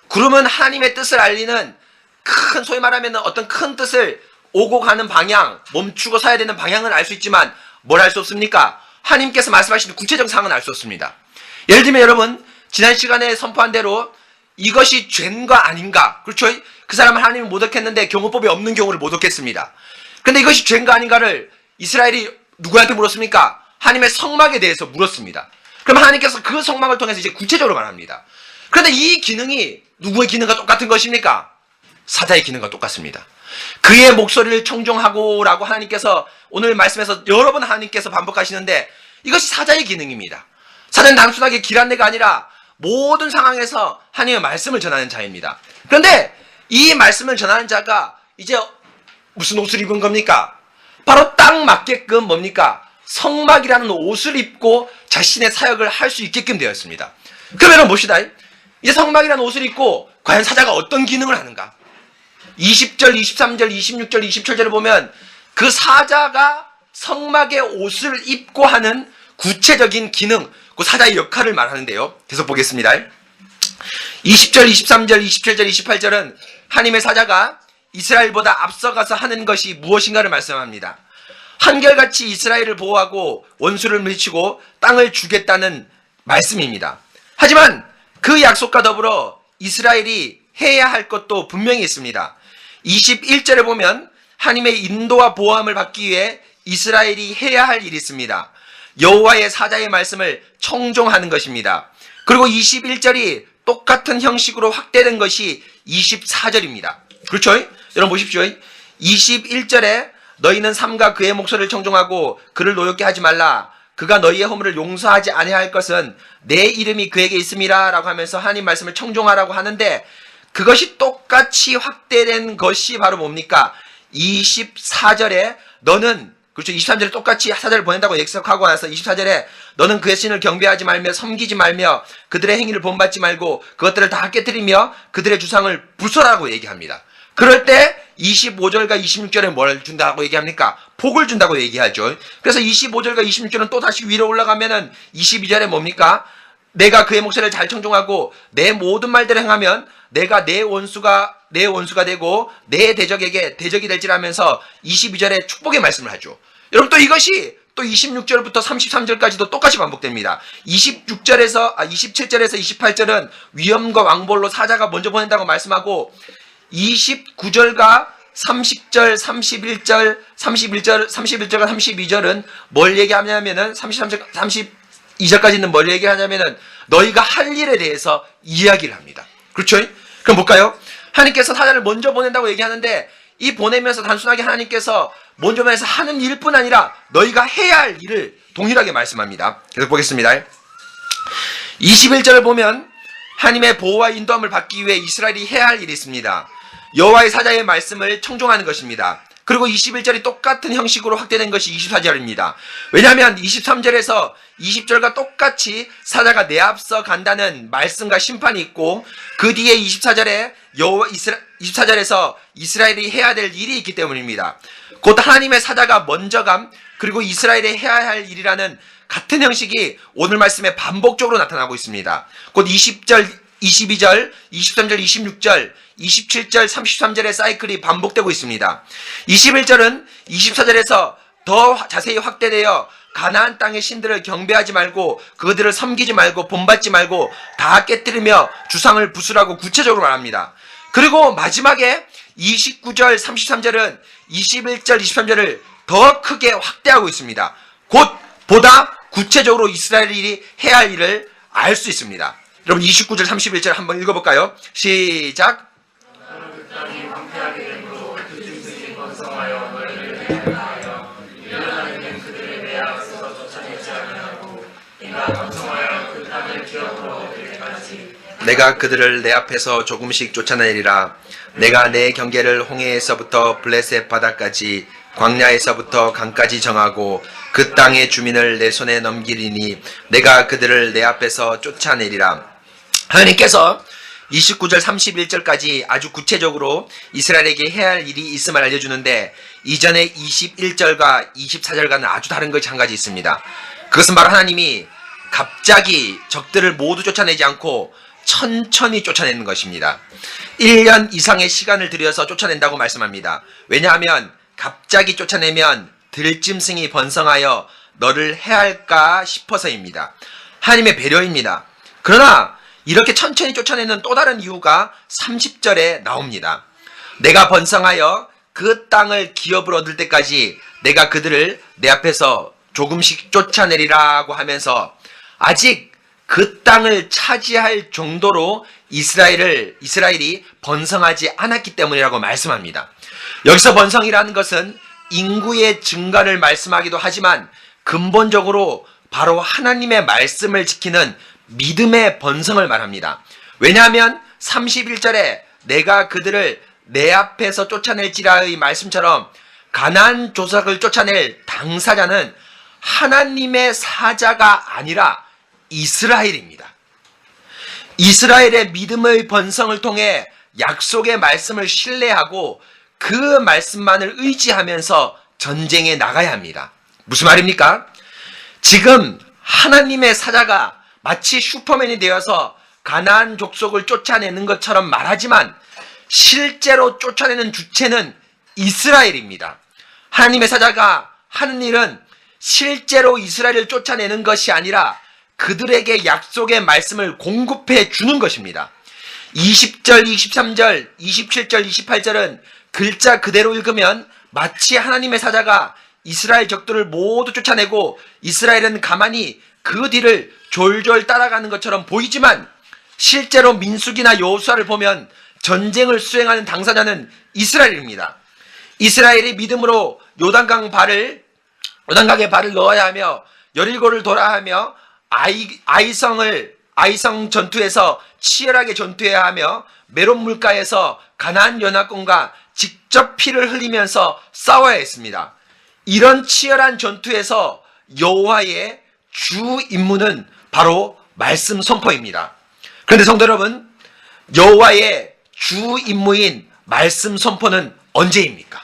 구름은 하나님의 뜻을 알리는 큰, 소위 말하면 어떤 큰 뜻을 오고 가는 방향, 멈추고 서야 되는 방향을 알 수 있지만 뭘 알 수 없습니까? 하나님께서 말씀하시는 구체적 사항은 알 수 없습니다. 예를 들면 여러분 지난 시간에 선포한 대로 이것이 죄인가 아닌가, 그렇죠? 그 사람은 하나님을 모독했는데 경호법이 없는 경우를 모독했습니다. 그런데 이것이 죄인가 아닌가를 이스라엘이 누구한테 물었습니까? 하나님의 성막에 대해서 물었습니다. 그럼 하나님께서 그 성막을 통해서 이제 구체적으로 말합니다. 그런데 이 기능이 누구의 기능과 똑같은 것입니까? 사자의 기능과 똑같습니다. 그의 목소리를 청종하고라고 하나님께서 오늘 말씀에서 여러 번 하나님께서 반복하시는데 이것이 사자의 기능입니다. 사자는 단순하게 길 안내가 아니라 모든 상황에서 하나님의 말씀을 전하는 자입니다. 그런데 이 말씀을 전하는 자가 이제 무슨 옷을 입은 겁니까? 바로 딱 맞게끔 뭡니까? 성막이라는 옷을 입고 자신의 사역을 할 수 있게끔 되었습니다. 그러면 봅시다. 이제 성막이라는 옷을 입고 과연 사자가 어떤 기능을 하는가? 20절, 23절, 26절, 27절을 보면 그 사자가 성막의 옷을 입고 하는 구체적인 기능, 그 사자의 역할을 말하는데요. 계속 보겠습니다. 20절, 23절, 27절, 28절은 하나님의 사자가 이스라엘보다 앞서가서 하는 것이 무엇인가를 말씀합니다. 한결같이 이스라엘을 보호하고 원수를 물리치고 땅을 주겠다는 말씀입니다. 하지만 그 약속과 더불어 이스라엘이 해야 할 것도 분명히 있습니다. 21절에 보면 하나님의 인도와 보호함을 받기 위해 이스라엘이 해야 할 일이 있습니다. 여호와의 사자의 말씀을 청종하는 것입니다. 그리고 21절이 똑같은 형식으로 확대된 것이 24절입니다. 그렇죠? 여러분 보십시오. 21절에 너희는 삼가 그의 목소리를 청종하고 그를 노엽게 하지 말라. 그가 너희의 허물을 용서하지 아니할 것은 내 이름이 그에게 있음이라 라고 하면서 하나님 말씀을 청종하라고 하는데 그것이 똑같이 확대된 것이 바로 뭡니까? 24절에 너는, 그렇죠, 23절에 똑같이 사자를 보낸다고 약속하고 나서 24절에 너는 그의 신을 경배하지 말며 섬기지 말며 그들의 행위를 본받지 말고 그것들을 다 깨뜨리며 그들의 주상을 부숴라고 얘기합니다. 그럴 때 25절과 26절에 뭘 준다고 얘기합니까? 복을 준다고 얘기하죠. 그래서 25절과 26절은 또 다시 위로 올라가면은 22절에 뭡니까? 내가 그의 목소리를 잘 청종하고 내 모든 말대로 행하면 내가 내 원수가 되고 내 대적에게 대적이 될지라면서 22절에 축복의 말씀을 하죠. 여러분 또 이것이 또 26절부터 33절까지도 똑같이 반복됩니다. 27절에서 28절은 위엄과 왕벌로 사자가 먼저 보낸다고 말씀하고 29절과 30절, 31절과 32절은 뭘 얘기하냐면은 33절, 32절까지는 뭘 얘기하냐면은 너희가 할 일에 대해서 이야기를 합니다. 그렇죠? 그럼 볼까요? 하나님께서 사자를 먼저 보낸다고 얘기하는데 이 보내면서 단순하게 하나님께서 먼저 보내서 하는 일뿐 아니라 너희가 해야 할 일을 동일하게 말씀합니다. 계속 보겠습니다. 21절을 보면 하나님의 보호와 인도함을 받기 위해 이스라엘이 해야 할 일이 있습니다. 여호와의 사자의 말씀을 청종하는 것입니다. 그리고 21절이 똑같은 형식으로 확대된 것이 24절입니다. 왜냐하면 23절에서 20절과 똑같이 사자가 내 앞서 간다는 말씀과 심판이 있고 그 뒤에 24절에서 이스라엘이 해야 될 일이 있기 때문입니다. 곧 하나님의 사자가 먼저 감 그리고 이스라엘이 해야 할 일이라는 같은 형식이 오늘 말씀에 반복적으로 나타나고 있습니다. 곧 20절, 22절, 23절, 26절, 27절, 33절의 사이클이 반복되고 있습니다. 21절은 24절에서 더 자세히 확대되어 가나안 땅의 신들을 경배하지 말고 그들을 섬기지 말고 본받지 말고 다 깨뜨리며 주상을 부수라고 구체적으로 말합니다. 그리고 마지막에 29절, 33절은 21절, 23절을 더 크게 확대하고 있습니다. 곧 보다 구체적으로 이스라엘이 해야 할 일을 알 수 있습니다. 여러분 29절, 31절 한번 읽어볼까요? 시작! 그 땅이 황폐하게 됨으로 그 짐승이 번성하여 너희를 대하여 일어나는 그들의 내 앞에서 쫓아내지 아니하고 이가 번성하여 그 땅을 기업으로 얻을 때까지 내가 그들을 내 앞에서 조금씩 쫓아내리라. 내가 내 경계를 홍해에서부터 블레셋 바다까지 광야에서부터 강까지 정하고 그 땅의 주민을 내 손에 넘기리니 내가 그들을 내 앞에서 쫓아내리라. 하나님께서 29절 31절까지 아주 구체적으로 이스라엘에게 해야 할 일이 있음을 알려주는데 이전에 21절과 24절과는 아주 다른 것이 한 가지 있습니다. 그것은 바로 하나님이 갑자기 적들을 모두 쫓아내지 않고 천천히 쫓아내는 것입니다. 1년 이상의 시간을 들여서 쫓아낸다고 말씀합니다. 왜냐하면 갑자기 쫓아내면 들짐승이 번성하여 너를 해할까 싶어서입니다. 하나님의 배려입니다. 그러나 이렇게 천천히 쫓아내는 또 다른 이유가 30절에 나옵니다. 내가 번성하여 그 땅을 기업으로 얻을 때까지 내가 그들을 내 앞에서 조금씩 쫓아내리라고 하면서 아직 그 땅을 차지할 정도로 이스라엘이 번성하지 않았기 때문이라고 말씀합니다. 여기서 번성이라는 것은 인구의 증가를 말씀하기도 하지만 근본적으로 바로 하나님의 말씀을 지키는 믿음의 번성을 말합니다. 왜냐하면 31절에 내가 그들을 내 앞에서 쫓아낼지라의 말씀처럼 가나안 족속을 쫓아낼 당사자는 하나님의 사자가 아니라 이스라엘입니다. 이스라엘의 믿음의 번성을 통해 약속의 말씀을 신뢰하고 그 말씀만을 의지하면서 전쟁에 나가야 합니다. 무슨 말입니까? 지금 하나님의 사자가 마치 슈퍼맨이 되어서 가나안 족속을 쫓아내는 것처럼 말하지만 실제로 쫓아내는 주체는 이스라엘입니다. 하나님의 사자가 하는 일은 실제로 이스라엘을 쫓아내는 것이 아니라 그들에게 약속의 말씀을 공급해 주는 것입니다. 20절, 23절, 27절, 28절은 글자 그대로 읽으면 마치 하나님의 사자가 이스라엘 적들을 모두 쫓아내고 이스라엘은 가만히 그 뒤를 졸졸 따라가는 것처럼 보이지만 실제로 민수기나 여호수아를 보면 전쟁을 수행하는 당사자는 이스라엘입니다. 이스라엘이 믿음으로 요단강에 발을 넣어야 하며 여리고를 돌아야 하며 아이성 전투에서 치열하게 전투해야 하며 메론 물가에서 가나안 연합군과 직접 피를 흘리면서 싸워야 했습니다. 이런 치열한 전투에서 여호와의 주 임무는 바로 말씀 선포입니다. 그런데 성도 여러분, 여호와의 주 임무인 말씀 선포는 언제입니까?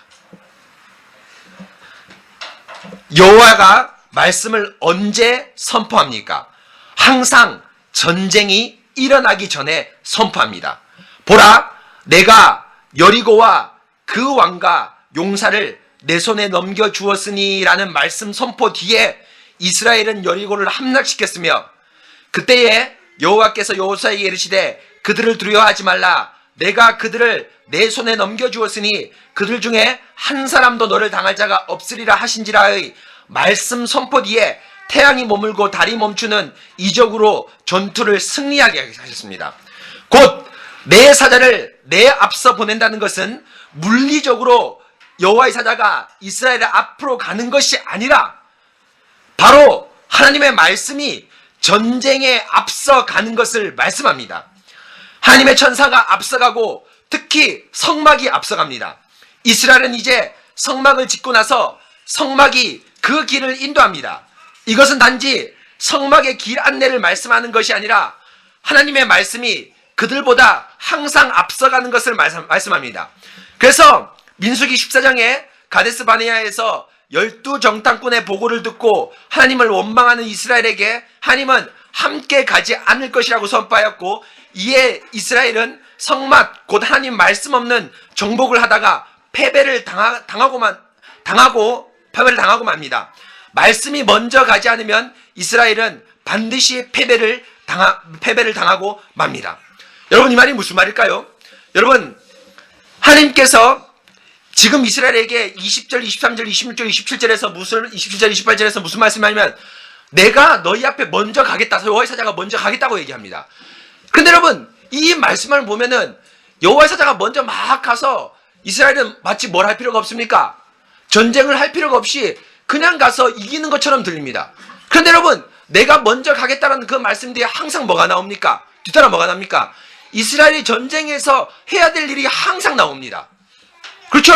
여호와가 말씀을 언제 선포합니까? 항상 전쟁이 일어나기 전에 선포합니다. 보라, 내가 여리고와 그 왕과 용사를 내 손에 넘겨주었으니 라는 말씀 선포 뒤에 이스라엘은 여리고를 함락시켰으며, 그때에 여호와께서 여호수아에게 이르시되 그들을 두려워하지 말라. 내가 그들을 내 손에 넘겨주었으니 그들 중에 한 사람도 너를 당할 자가 없으리라 하신지라의 말씀 선포 뒤에 태양이 머물고 달이 멈추는 이적으로 전투를 승리하게 하셨습니다. 곧 내 사자를 내 앞서 보낸다는 것은 물리적으로 여호와의 사자가 이스라엘 앞으로 가는 것이 아니라 바로 하나님의 말씀이 전쟁에 앞서 가는 것을 말씀합니다. 하나님의 천사가 앞서가고 특히 성막이 앞서갑니다. 이스라엘은 이제 성막을 짓고 나서 성막이 그 길을 인도합니다. 이것은 단지 성막의 길 안내를 말씀하는 것이 아니라 하나님의 말씀이 그들보다 항상 앞서가는 것을 말씀합니다. 그래서 민수기 14장에 가데스 바네아에서 12정탐꾼의 보고를 듣고 하나님을 원망하는 이스라엘에게 하나님은 함께 가지 않을 것이라고 선포하였고, 이에 이스라엘은 성막 곧 하나님 말씀 없는 정복을 하다가 패배를 당하고 맙니다. 말씀이 먼저 가지 않으면 이스라엘은 반드시 패배를 당하고 맙니다. 여러분, 이 말이 무슨 말일까요? 여러분, 하나님께서 지금 이스라엘에게 20절, 23절, 26절, 27절에서 27절, 28절에서 무슨 말씀하냐면 내가 너희 앞에 먼저 가겠다. 여호와의 사자가 먼저 가겠다고 얘기합니다. 그런데 여러분, 이 말씀을 보면은 여호와의 사자가 먼저 막 가서 이스라엘은 마치 뭘 할 필요가 없습니까? 전쟁을 할 필요가 없이 그냥 가서 이기는 것처럼 들립니다. 그런데 여러분, 내가 먼저 가겠다는 그 말씀 뒤에 항상 뭐가 나옵니까? 뒤따라 뭐가 납니까? 이스라엘이 전쟁에서 해야 될 일이 항상 나옵니다. 그렇죠?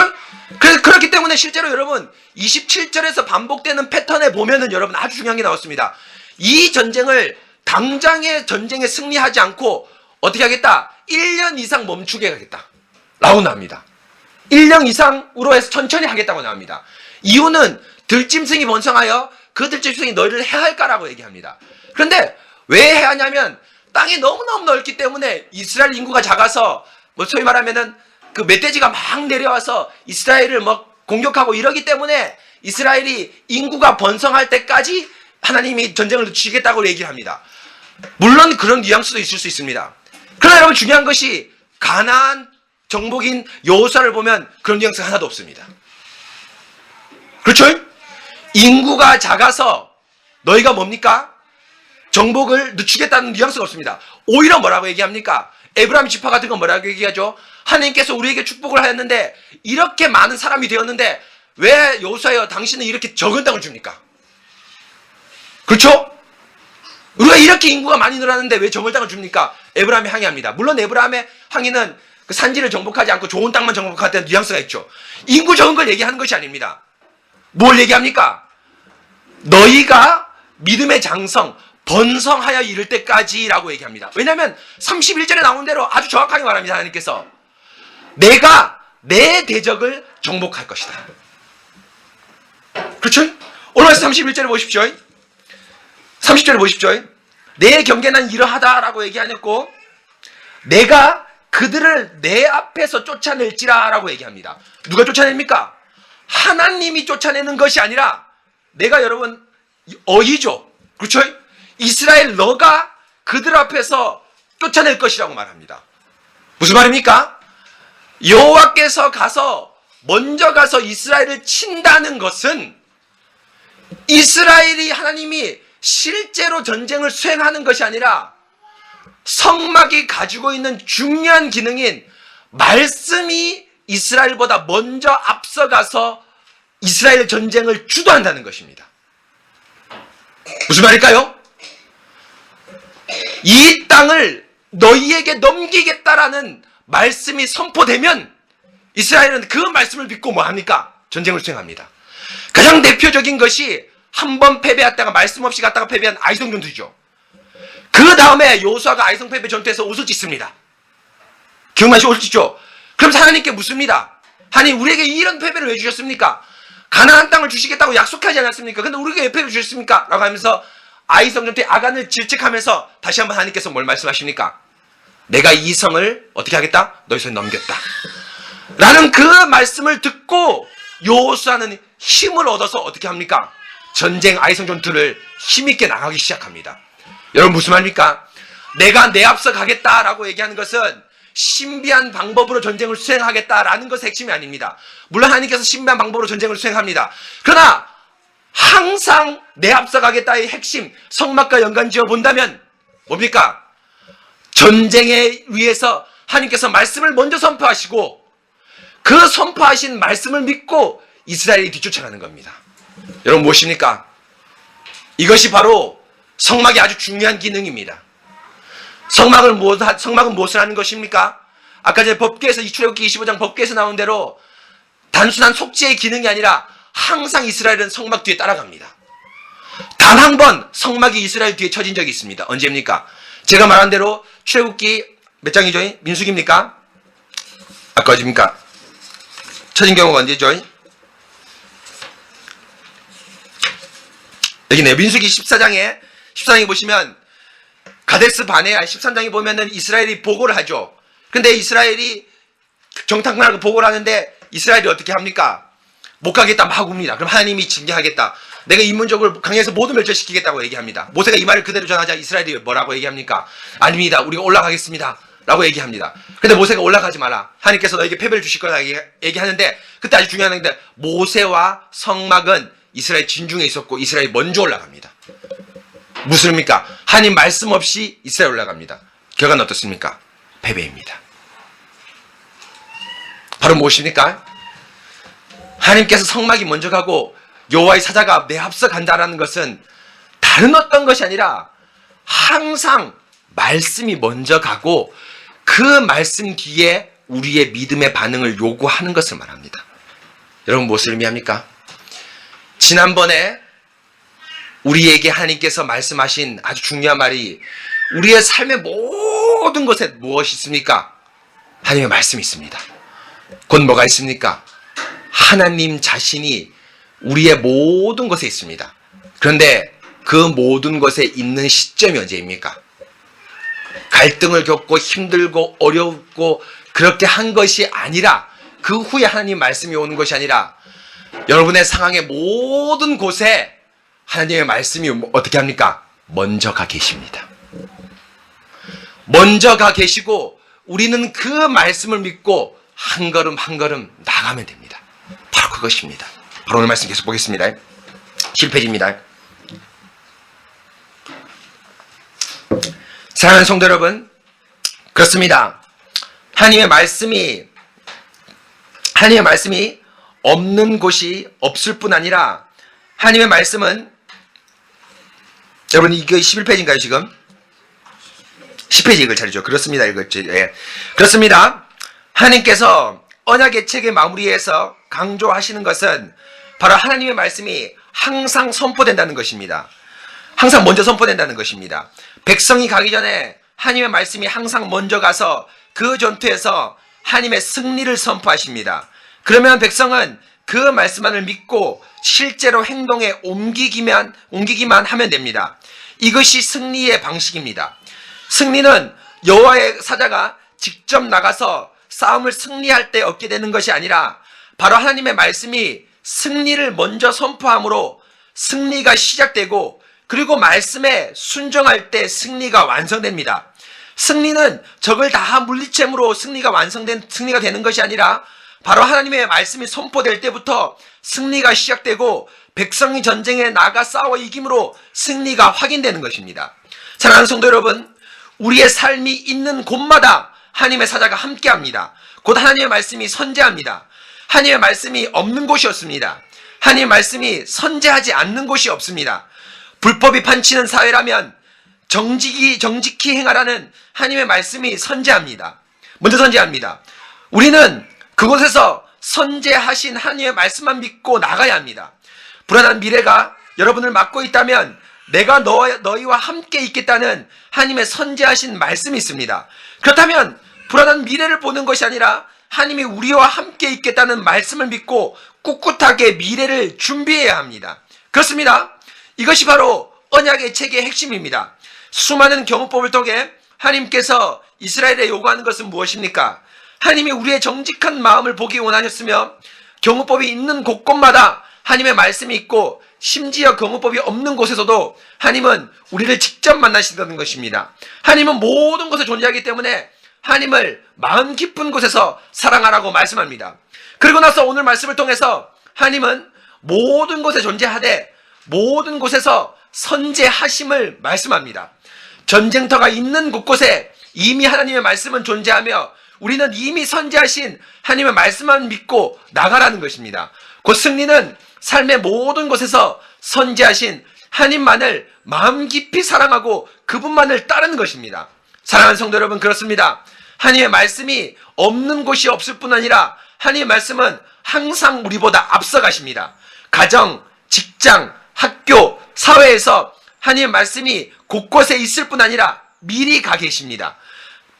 그렇기 때문에 실제로 여러분 27절에서 반복되는 패턴에 보면은 여러분 아주 중요한 게 나왔습니다. 이 전쟁을 당장의 전쟁에 승리하지 않고 어떻게 하겠다? 1년 이상 멈추게 하겠다 라고 나옵니다. 1년 이상으로 해서 천천히 하겠다고 나옵니다. 이유는 들짐승이 번성하여 그 들짐승이 너희를 해할까라고 얘기합니다. 그런데 왜 해하냐면 땅이 너무너무 넓기 때문에 이스라엘 인구가 작아서 소위 말하면은 그 멧돼지가 막 내려와서 이스라엘을 공격하고 이러기 때문에 이스라엘이 인구가 번성할 때까지 하나님이 전쟁을 늦추겠다고 얘기를 합니다. 물론 그런 뉘앙스도 있을 수 있습니다. 그러나 여러분, 중요한 것이 가나안 정복인 여호수아를 보면 그런 뉘앙스가 하나도 없습니다. 그렇죠? 인구가 작아서 너희가 뭡니까? 정복을 늦추겠다는 뉘앙스가 없습니다. 오히려 뭐라고 얘기합니까? 에브라임 지파 같은 건 뭐라고 얘기하죠? 하나님께서 우리에게 축복을 하였는데 이렇게 많은 사람이 되었는데 왜 여호수아여 당신은 이렇게 적은 땅을 줍니까? 그렇죠? 우리가 이렇게 인구가 많이 늘었는데 왜 적은 땅을 줍니까? 에브라임이 항의합니다. 물론 에브라임의 항의는 그 산지를 정복하지 않고 좋은 땅만 정복할 때 뉘앙스가 있죠. 인구 적은 걸 얘기하는 것이 아닙니다. 뭘 얘기합니까? 너희가 믿음의 장성 번성하여 이를 때까지라고 얘기합니다. 왜냐하면 31절에 나온 대로 아주 정확하게 말합니다. 하나님께서 내가 내 대적을 정복할 것이다. 그렇죠? 올라와서 31절에 보십시오. 30절에 보십시오. 내 경계는 이러하다라고 얘기하였고 내가 그들을 내 앞에서 쫓아낼지라 라고 얘기합니다. 누가 쫓아냅니까? 하나님이 쫓아내는 것이 아니라 내가 여러분 어이죠. 그렇죠? 이스라엘 너가 그들 앞에서 쫓아낼 것이라고 말합니다. 무슨 말입니까? 여호와께서 먼저 가서 이스라엘을 친다는 것은 이스라엘이 하나님이 실제로 전쟁을 수행하는 것이 아니라 성막이 가지고 있는 중요한 기능인 말씀이 이스라엘보다 먼저 앞서가서 이스라엘 전쟁을 주도한다는 것입니다. 무슨 말일까요? 이 땅을 너희에게 넘기겠다라는 말씀이 선포되면 이스라엘은 그 말씀을 믿고 뭐합니까? 전쟁을 수행합니다. 가장 대표적인 것이 한 번 패배했다가 말씀 없이 갔다가 패배한 아이성 전투죠. 그 다음에 여호수아가 아이성 패배 전투에서 옷을 찢습니다. 기억나시죠? 옷을 찢죠? 그럼 하나님께 묻습니다. 하나님, 우리에게 이런 패배를 왜 주셨습니까? 가나안 땅을 주시겠다고 약속하지 않았습니까? 근데 우리에게 왜 패배를 주셨습니까? 라고 하면서 아이성 전투의 아간을 질책하면서 다시 한번 하나님께서 뭘 말씀하십니까? 내가 이 성을 어떻게 하겠다? 너희 손에 넘겼다. 라는 그 말씀을 듣고 여호수아는 힘을 얻어서 어떻게 합니까? 전쟁 아이성 전투를 힘있게 나가기 시작합니다. 여러분 무슨 말입니까? 내가 내 앞서 가겠다라고 얘기하는 것은 신비한 방법으로 전쟁을 수행하겠다라는 것의 핵심이 아닙니다. 물론 하나님께서 신비한 방법으로 전쟁을 수행합니다. 그러나 항상 내 앞서 가겠다의 핵심, 성막과 연관지어 본다면 뭡니까? 전쟁에 위해서 하나님께서 말씀을 먼저 선포하시고 그 선포하신 말씀을 믿고 이스라엘이 뒤쫓아가는 겁니다. 여러분 무엇입니까? 이것이 바로 성막의 아주 중요한 기능입니다. 성막은 무엇을 하는 것입니까? 아까 전에 법궤에서 출애굽기 25장 법궤에서 나온 대로 단순한 속죄의 기능이 아니라 항상 이스라엘은 성막 뒤에 따라갑니다. 단 한 번 성막이 이스라엘 뒤에 쳐진 적이 있습니다. 언제입니까? 제가 말한 대로 출애굽기 몇 장이죠? 민수기입니까? 아까 어디입니까? 쳐진 경우가 언제죠? 여기네요. 민수기 14장에 보시면 가데스 바네아 13장에 보면은 이스라엘이 보고를 하죠. 근데 이스라엘이 정탐꾼하고 보고를 하는데 이스라엘이 어떻게 합니까? 못 가겠다 막 웁니다. 그럼 하나님이 징계하겠다. 내가 인문적으로 강해서 모두 멸절시키겠다고 얘기합니다. 모세가 이 말을 그대로 전하자 이스라엘이 뭐라고 얘기합니까? 아닙니다. 우리가 올라가겠습니다. 라고 얘기합니다. 근데 모세가 올라가지 마라. 하나님께서 너에게 패배를 주실 거다 얘기하는데 그때 아주 중요한 건데 모세와 성막은 이스라엘 진중에 있었고 이스라엘이 먼저 올라갑니다. 무슨 의미입니까? 하나님 말씀 없이 이스라엘 올라갑니다. 결과는 어떻습니까? 패배입니다. 바로 무엇입니까? 하나님께서 성막이 먼저 가고 여호와의 사자가 내 앞서 간다라는 것은 다른 어떤 것이 아니라 항상 말씀이 먼저 가고 그 말씀 뒤에 우리의 믿음의 반응을 요구하는 것을 말합니다. 여러분 무엇을 의미합니까? 지난번에 우리에게 하나님께서 말씀하신 아주 중요한 말이 우리의 삶의 모든 것에 무엇이 있습니까? 하나님의 말씀이 있습니다. 곧 뭐가 있습니까? 하나님 자신이 우리의 모든 것에 있습니다. 그런데 그 모든 것에 있는 시점이 언제입니까? 갈등을 겪고 힘들고 어렵고 그렇게 한 것이 아니라 그 후에 하나님 말씀이 오는 것이 아니라 여러분의 상황의 모든 곳에 하나님의 말씀이 어떻게 합니까? 먼저 가 계십니다. 먼저 가 계시고 우리는 그 말씀을 믿고 한 걸음 한 걸음 나가면 됩니다. 바로 그것입니다. 바로 오늘 말씀 계속 보겠습니다. 7페이지입니다. 사랑하는 성도 여러분, 그렇습니다. 하나님의 말씀이 없는 곳이 없을 뿐 아니라 하나님의 말씀은 여러분 이거 11페이지인가요 지금? 10페이지 읽을 차례죠. 그렇습니다. 읽었죠. 예. 그렇습니다. 하나님께서 언약의 책의 마무리에서 강조하시는 것은 바로 하나님의 말씀이 항상 선포된다는 것입니다. 항상 먼저 선포된다는 것입니다. 백성이 가기 전에 하나님의 말씀이 항상 먼저 가서 그 전투에서 하나님의 승리를 선포하십니다. 그러면 백성은 그 말씀만을 믿고 실제로 행동에 옮기기만 하면 됩니다. 이것이 승리의 방식입니다. 승리는 여호와의 사자가 직접 나가서 싸움을 승리할 때 얻게 되는 것이 아니라 바로 하나님의 말씀이 승리를 먼저 선포함으로 승리가 시작되고 그리고 말씀에 순종할 때 승리가 완성됩니다. 승리는 적을 다 물리치므로 승리가 되는 것이 아니라 바로 하나님의 말씀이 선포될 때부터 승리가 시작되고 백성이 전쟁에 나가 싸워 이김으로 승리가 확인되는 것입니다. 사랑하는 성도 여러분, 우리의 삶이 있는 곳마다 하나님의 사자가 함께합니다. 곧 하나님의 말씀이 선재합니다. 하나님의 말씀이 없는 곳이 없습니다. 하나님의 말씀이 선재하지 않는 곳이 없습니다. 불법이 판치는 사회라면 정직히 행하라는 하나님의 말씀이 선재합니다. 먼저 선재합니다. 우리는 그곳에서 선재하신 하나님의 말씀만 믿고 나가야 합니다. 불안한 미래가 여러분을 막고 있다면 내가 너희와 함께 있겠다는 하나님의 선재하신 말씀이 있습니다. 그렇다면 불안한 미래를 보는 것이 아니라 하나님이 우리와 함께 있겠다는 말씀을 믿고 꿋꿋하게 미래를 준비해야 합니다. 그렇습니다. 이것이 바로 언약의 책의 핵심입니다. 수많은 경호법을 통해 하나님께서 이스라엘에 요구하는 것은 무엇입니까? 하나님이 우리의 정직한 마음을 보기 원하셨으며 경호법이 있는 곳곳마다 하나님의 말씀이 있고 심지어 경호법이 없는 곳에서도 하나님은 우리를 직접 만나신다는 것입니다. 하나님은 모든 곳에 존재하기 때문에 하나님을 마음 깊은 곳에서 사랑하라고 말씀합니다. 그리고 나서 오늘 말씀을 통해서 하나님은 모든 곳에 존재하되 모든 곳에서 선제하심을 말씀합니다. 전쟁터가 있는 곳곳에 이미 하나님의 말씀은 존재하며 우리는 이미 선제하신 하나님의 말씀만 믿고 나가라는 것입니다. 곧 승리는 삶의 모든 곳에서 선제하신 하나님만을 마음 깊이 사랑하고 그분만을 따르는 것입니다. 사랑하는 성도 여러분, 그렇습니다. 하나님의 말씀이 없는 곳이 없을 뿐 아니라 하나님의 말씀은 항상 우리보다 앞서가십니다. 가정, 직장, 학교, 사회에서 하나님의 말씀이 곳곳에 있을 뿐 아니라 미리 가 계십니다.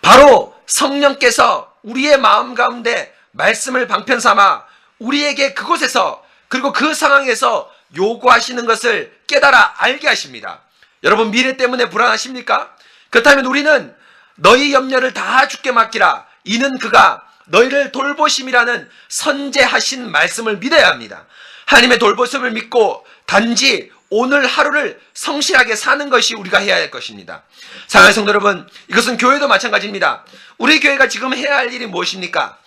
바로 성령께서 우리의 마음 가운데 말씀을 방편 삼아 우리에게 그곳에서 그리고 그 상황에서 요구하시는 것을 깨달아 알게 하십니다. 여러분, 미래 때문에 불안하십니까? 그렇다면 우리는 너희 염려를 다 주께 맡기라. 이는 그가 너희를 돌보심이라는 선제하신 말씀을 믿어야 합니다. 하나님의 돌보심을 믿고 단지 오늘 하루를 성실하게 사는 것이 우리가 해야 할 것입니다. 사랑하는 성도 여러분, 이것은 교회도 마찬가지입니다. 우리 교회가 지금 해야 할 일이 무엇입니까?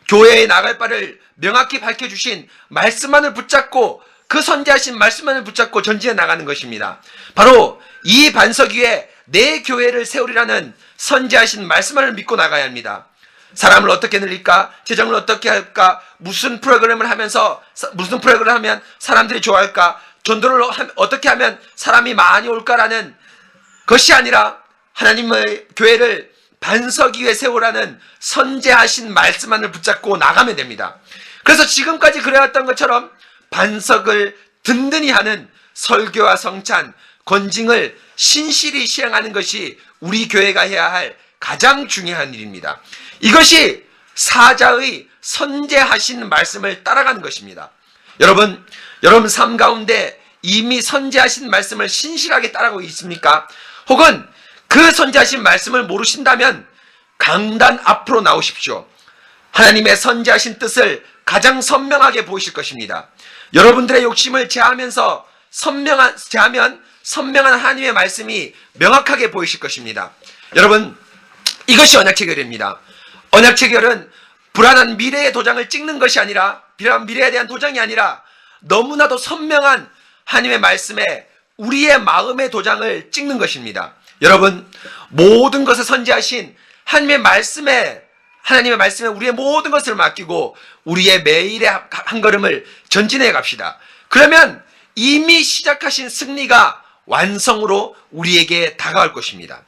교회에 나갈 바를 명확히 밝혀주신 말씀만을 붙잡고 그 선제하신 말씀만을 붙잡고 전진해 나가는 것입니다. 바로 이 반석 위에 내 교회를 세우리라는 선제하신 말씀만을 믿고 나가야 합니다. 사람을 어떻게 늘릴까? 재정을 어떻게 할까? 무슨 프로그램을 하면 사람들이 좋아할까? 전도를 어떻게 하면 사람이 많이 올까라는 것이 아니라 하나님의 교회를 반석 위에 세우라는 선제하신 말씀만을 붙잡고 나가면 됩니다. 그래서 지금까지 그래왔던 것처럼 반석을 든든히 하는 설교와 성찬, 권징을 신실히 시행하는 것이 우리 교회가 해야 할 가장 중요한 일입니다. 이것이 사자의 선제하신 말씀을 따라가는 것입니다. 여러분 삶 가운데 이미 선제하신 말씀을 신실하게 따라가고 있습니까? 혹은 그 선제하신 말씀을 모르신다면 강단 앞으로 나오십시오. 하나님의 선제하신 뜻을 가장 선명하게 보이실 것입니다. 여러분들의 욕심을 제하면 선명한 하나님의 말씀이 명확하게 보이실 것입니다. 여러분, 이것이 언약체결입니다. 언약체결은 불안한 미래의 도장을 찍는 것이 아니라, 불안한 미래에 대한 도장이 아니라 너무나도 선명한 하나님의 말씀에 우리의 마음의 도장을 찍는 것입니다. 여러분, 모든 것을 선지하신 하나님의 말씀에 우리의 모든 것을 맡기고 우리의 매일의 한 걸음을 전진해 갑시다. 그러면 이미 시작하신 승리가 완성으로 우리에게 다가올 것입니다.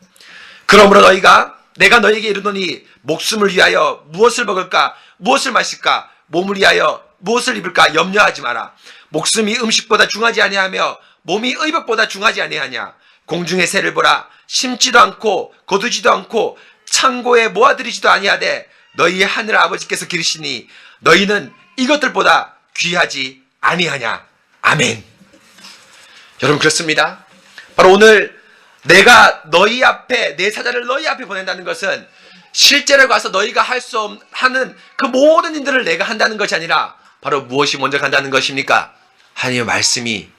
그러므로 내가 너에게 이르노니 목숨을 위하여 무엇을 먹을까, 무엇을 마실까, 몸을 위하여 무엇을 입을까 염려하지 마라. 목숨이 음식보다 중하지 아니하며 몸이 의복보다 중하지 아니하냐. 공중의 새를 보라. 심지도 않고 거두지도 않고 창고에 모아들이지도 아니하되 너희 하늘 아버지께서 기르시니 너희는 이것들보다 귀하지 아니하냐. 아멘. 여러분, 그렇습니다. 바로 오늘 내가 너희 앞에, 내 사자를 너희 앞에 보낸다는 것은 실제로 가서 너희가 할 수 하는 그 모든 일들을 내가 한다는 것이 아니라 바로 무엇이 먼저 간다는 것입니까? 하나님의 말씀이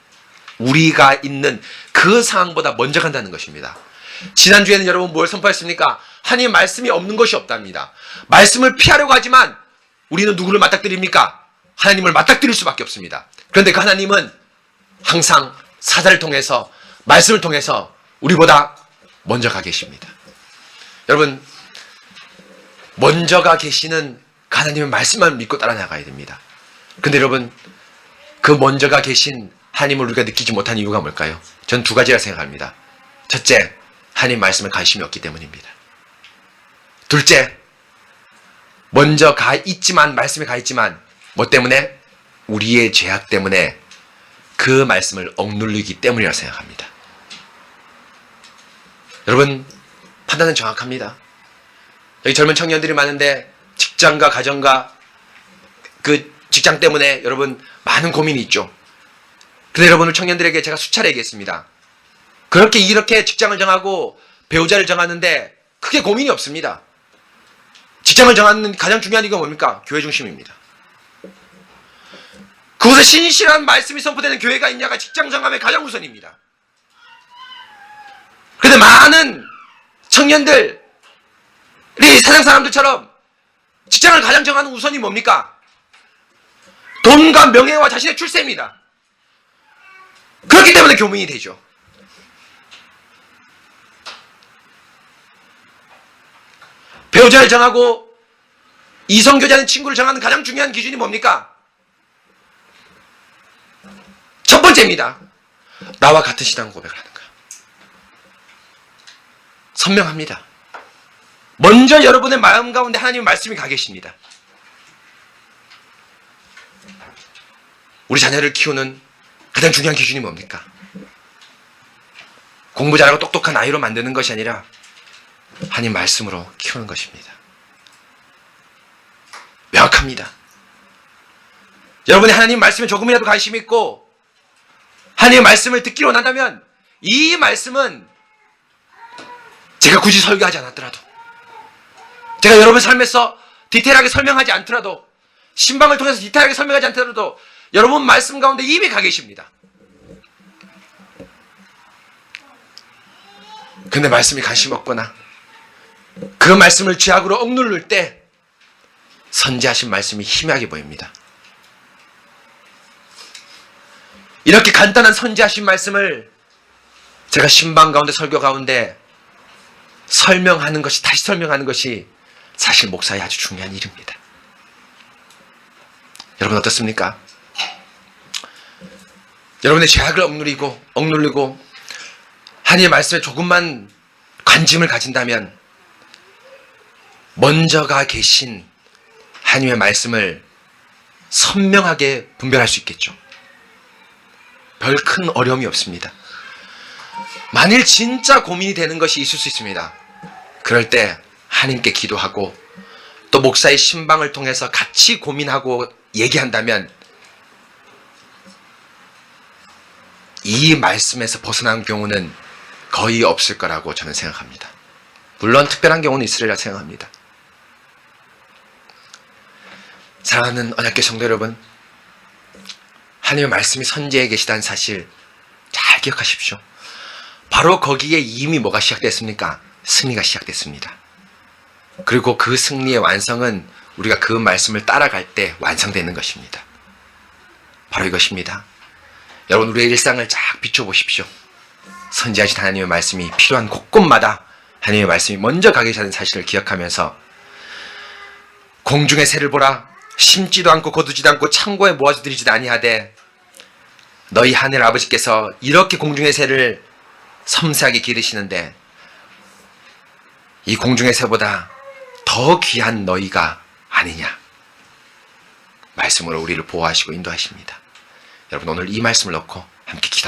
우리가 있는 그 상황보다 먼저 간다는 것입니다. 지난주에는 여러분 뭘 선포했습니까? 하나님의 말씀이 없는 것이 없답니다. 말씀을 피하려고 하지만 우리는 누구를 맞닥뜨립니까? 하나님을 맞닥뜨릴 수밖에 없습니다. 그런데 그 하나님은 항상 사자를 통해서, 말씀을 통해서 우리보다 먼저 가 계십니다. 여러분, 먼저 가 계시는 하나님의 말씀만 믿고 따라 나가야 됩니다. 근데 여러분, 그 먼저 가 계신 하나님을 우리가 느끼지 못한 이유가 뭘까요? 전 두 가지라 생각합니다. 첫째, 하나님 말씀에 관심이 없기 때문입니다. 둘째, 먼저 가 있지만, 말씀에 가 있지만 뭐 때문에? 우리의 죄악 때문에 그 말씀을 억누르기 때문이라 생각합니다. 여러분, 판단은 정확합니다. 여기 젊은 청년들이 많은데 직장과 가정과 그 직장 때문에 여러분 많은 고민이 있죠. 근데 여러분을 청년들에게 제가 수차례 얘기했습니다. 이렇게 직장을 정하고 배우자를 정하는데 크게 고민이 없습니다. 직장을 정하는 가장 중요한 이유가 뭡니까? 교회 중심입니다. 그곳에 신실한 말씀이 선포되는 교회가 있냐가 직장 정함의 가장 우선입니다. 그런데 많은 청년들이 세상 사람들처럼 직장을 가장 정하는 우선이 뭡니까? 돈과 명예와 자신의 출세입니다. 그렇기 때문에 교민이 되죠. 배우자를 정하고 이성교제하는 친구를 정하는 가장 중요한 기준이 뭡니까? 첫 번째입니다. 나와 같은 신앙 고백을 하는 거야. 선명합니다. 먼저 여러분의 마음 가운데 하나님의 말씀이 가 계십니다. 우리 자녀를 키우는 가장 중요한 기준이 뭡니까? 공부 잘하고 똑똑한 아이로 만드는 것이 아니라 하나님 말씀으로 키우는 것입니다. 명확합니다. 여러분이 하나님 말씀에 조금이라도 관심이 있고 하나님의 말씀을 듣기로 원한다면 이 말씀은 제가 굳이 설교하지 않았더라도, 제가 여러분 삶에서 디테일하게 설명하지 않더라도, 신방을 통해서 디테일하게 설명하지 않더라도 여러분 말씀 가운데 이미 가 계십니다. 근데 말씀이 관심 없거나 그 말씀을 죄악으로 억누를 때 선지하신 말씀이 희미하게 보입니다. 이렇게 간단한 선지하신 말씀을 제가 신방 가운데 설교 가운데 설명하는 것이, 다시 설명하는 것이 사실 목사의 아주 중요한 일입니다. 여러분 어떻습니까? 여러분의 죄악을 억누르고 하나님의 말씀에 조금만 관심을 가진다면 먼저가 계신 하나님의 말씀을 선명하게 분별할 수 있겠죠. 별 큰 어려움이 없습니다. 만일 진짜 고민이 되는 것이 있을 수 있습니다. 그럴 때 하나님께 기도하고 또 목사의 신방을 통해서 같이 고민하고 얘기한다면 이 말씀에서 벗어난 경우는 거의 없을 거라고 저는 생각합니다. 물론 특별한 경우는 있으리라 생각합니다. 사랑하는 언약궤 성도 여러분, 하나님의 말씀이 선지에 계시다는 사실 잘 기억하십시오. 바로 거기에 이미 뭐가 시작됐습니까? 승리가 시작됐습니다. 그리고 그 승리의 완성은 우리가 그 말씀을 따라갈 때 완성되는 것입니다. 바로 이것입니다. 여러분, 우리의 일상을 쫙 비춰보십시오. 선지하신 하나님의 말씀이 필요한 곳곳마다 하나님의 말씀이 먼저 가 계시다는 사실을 기억하면서 공중의 새를 보라. 심지도 않고 거두지도 않고 창고에 모아두드리지도 아니하되 너희 하늘 아버지께서 이렇게 공중의 새를 섬세하게 기르시는데 이 공중의 새보다 더 귀한 너희가 아니냐. 말씀으로 우리를 보호하시고 인도하십니다. 여러분, 오늘 이 말씀을 놓고 함께 기도하겠습니다.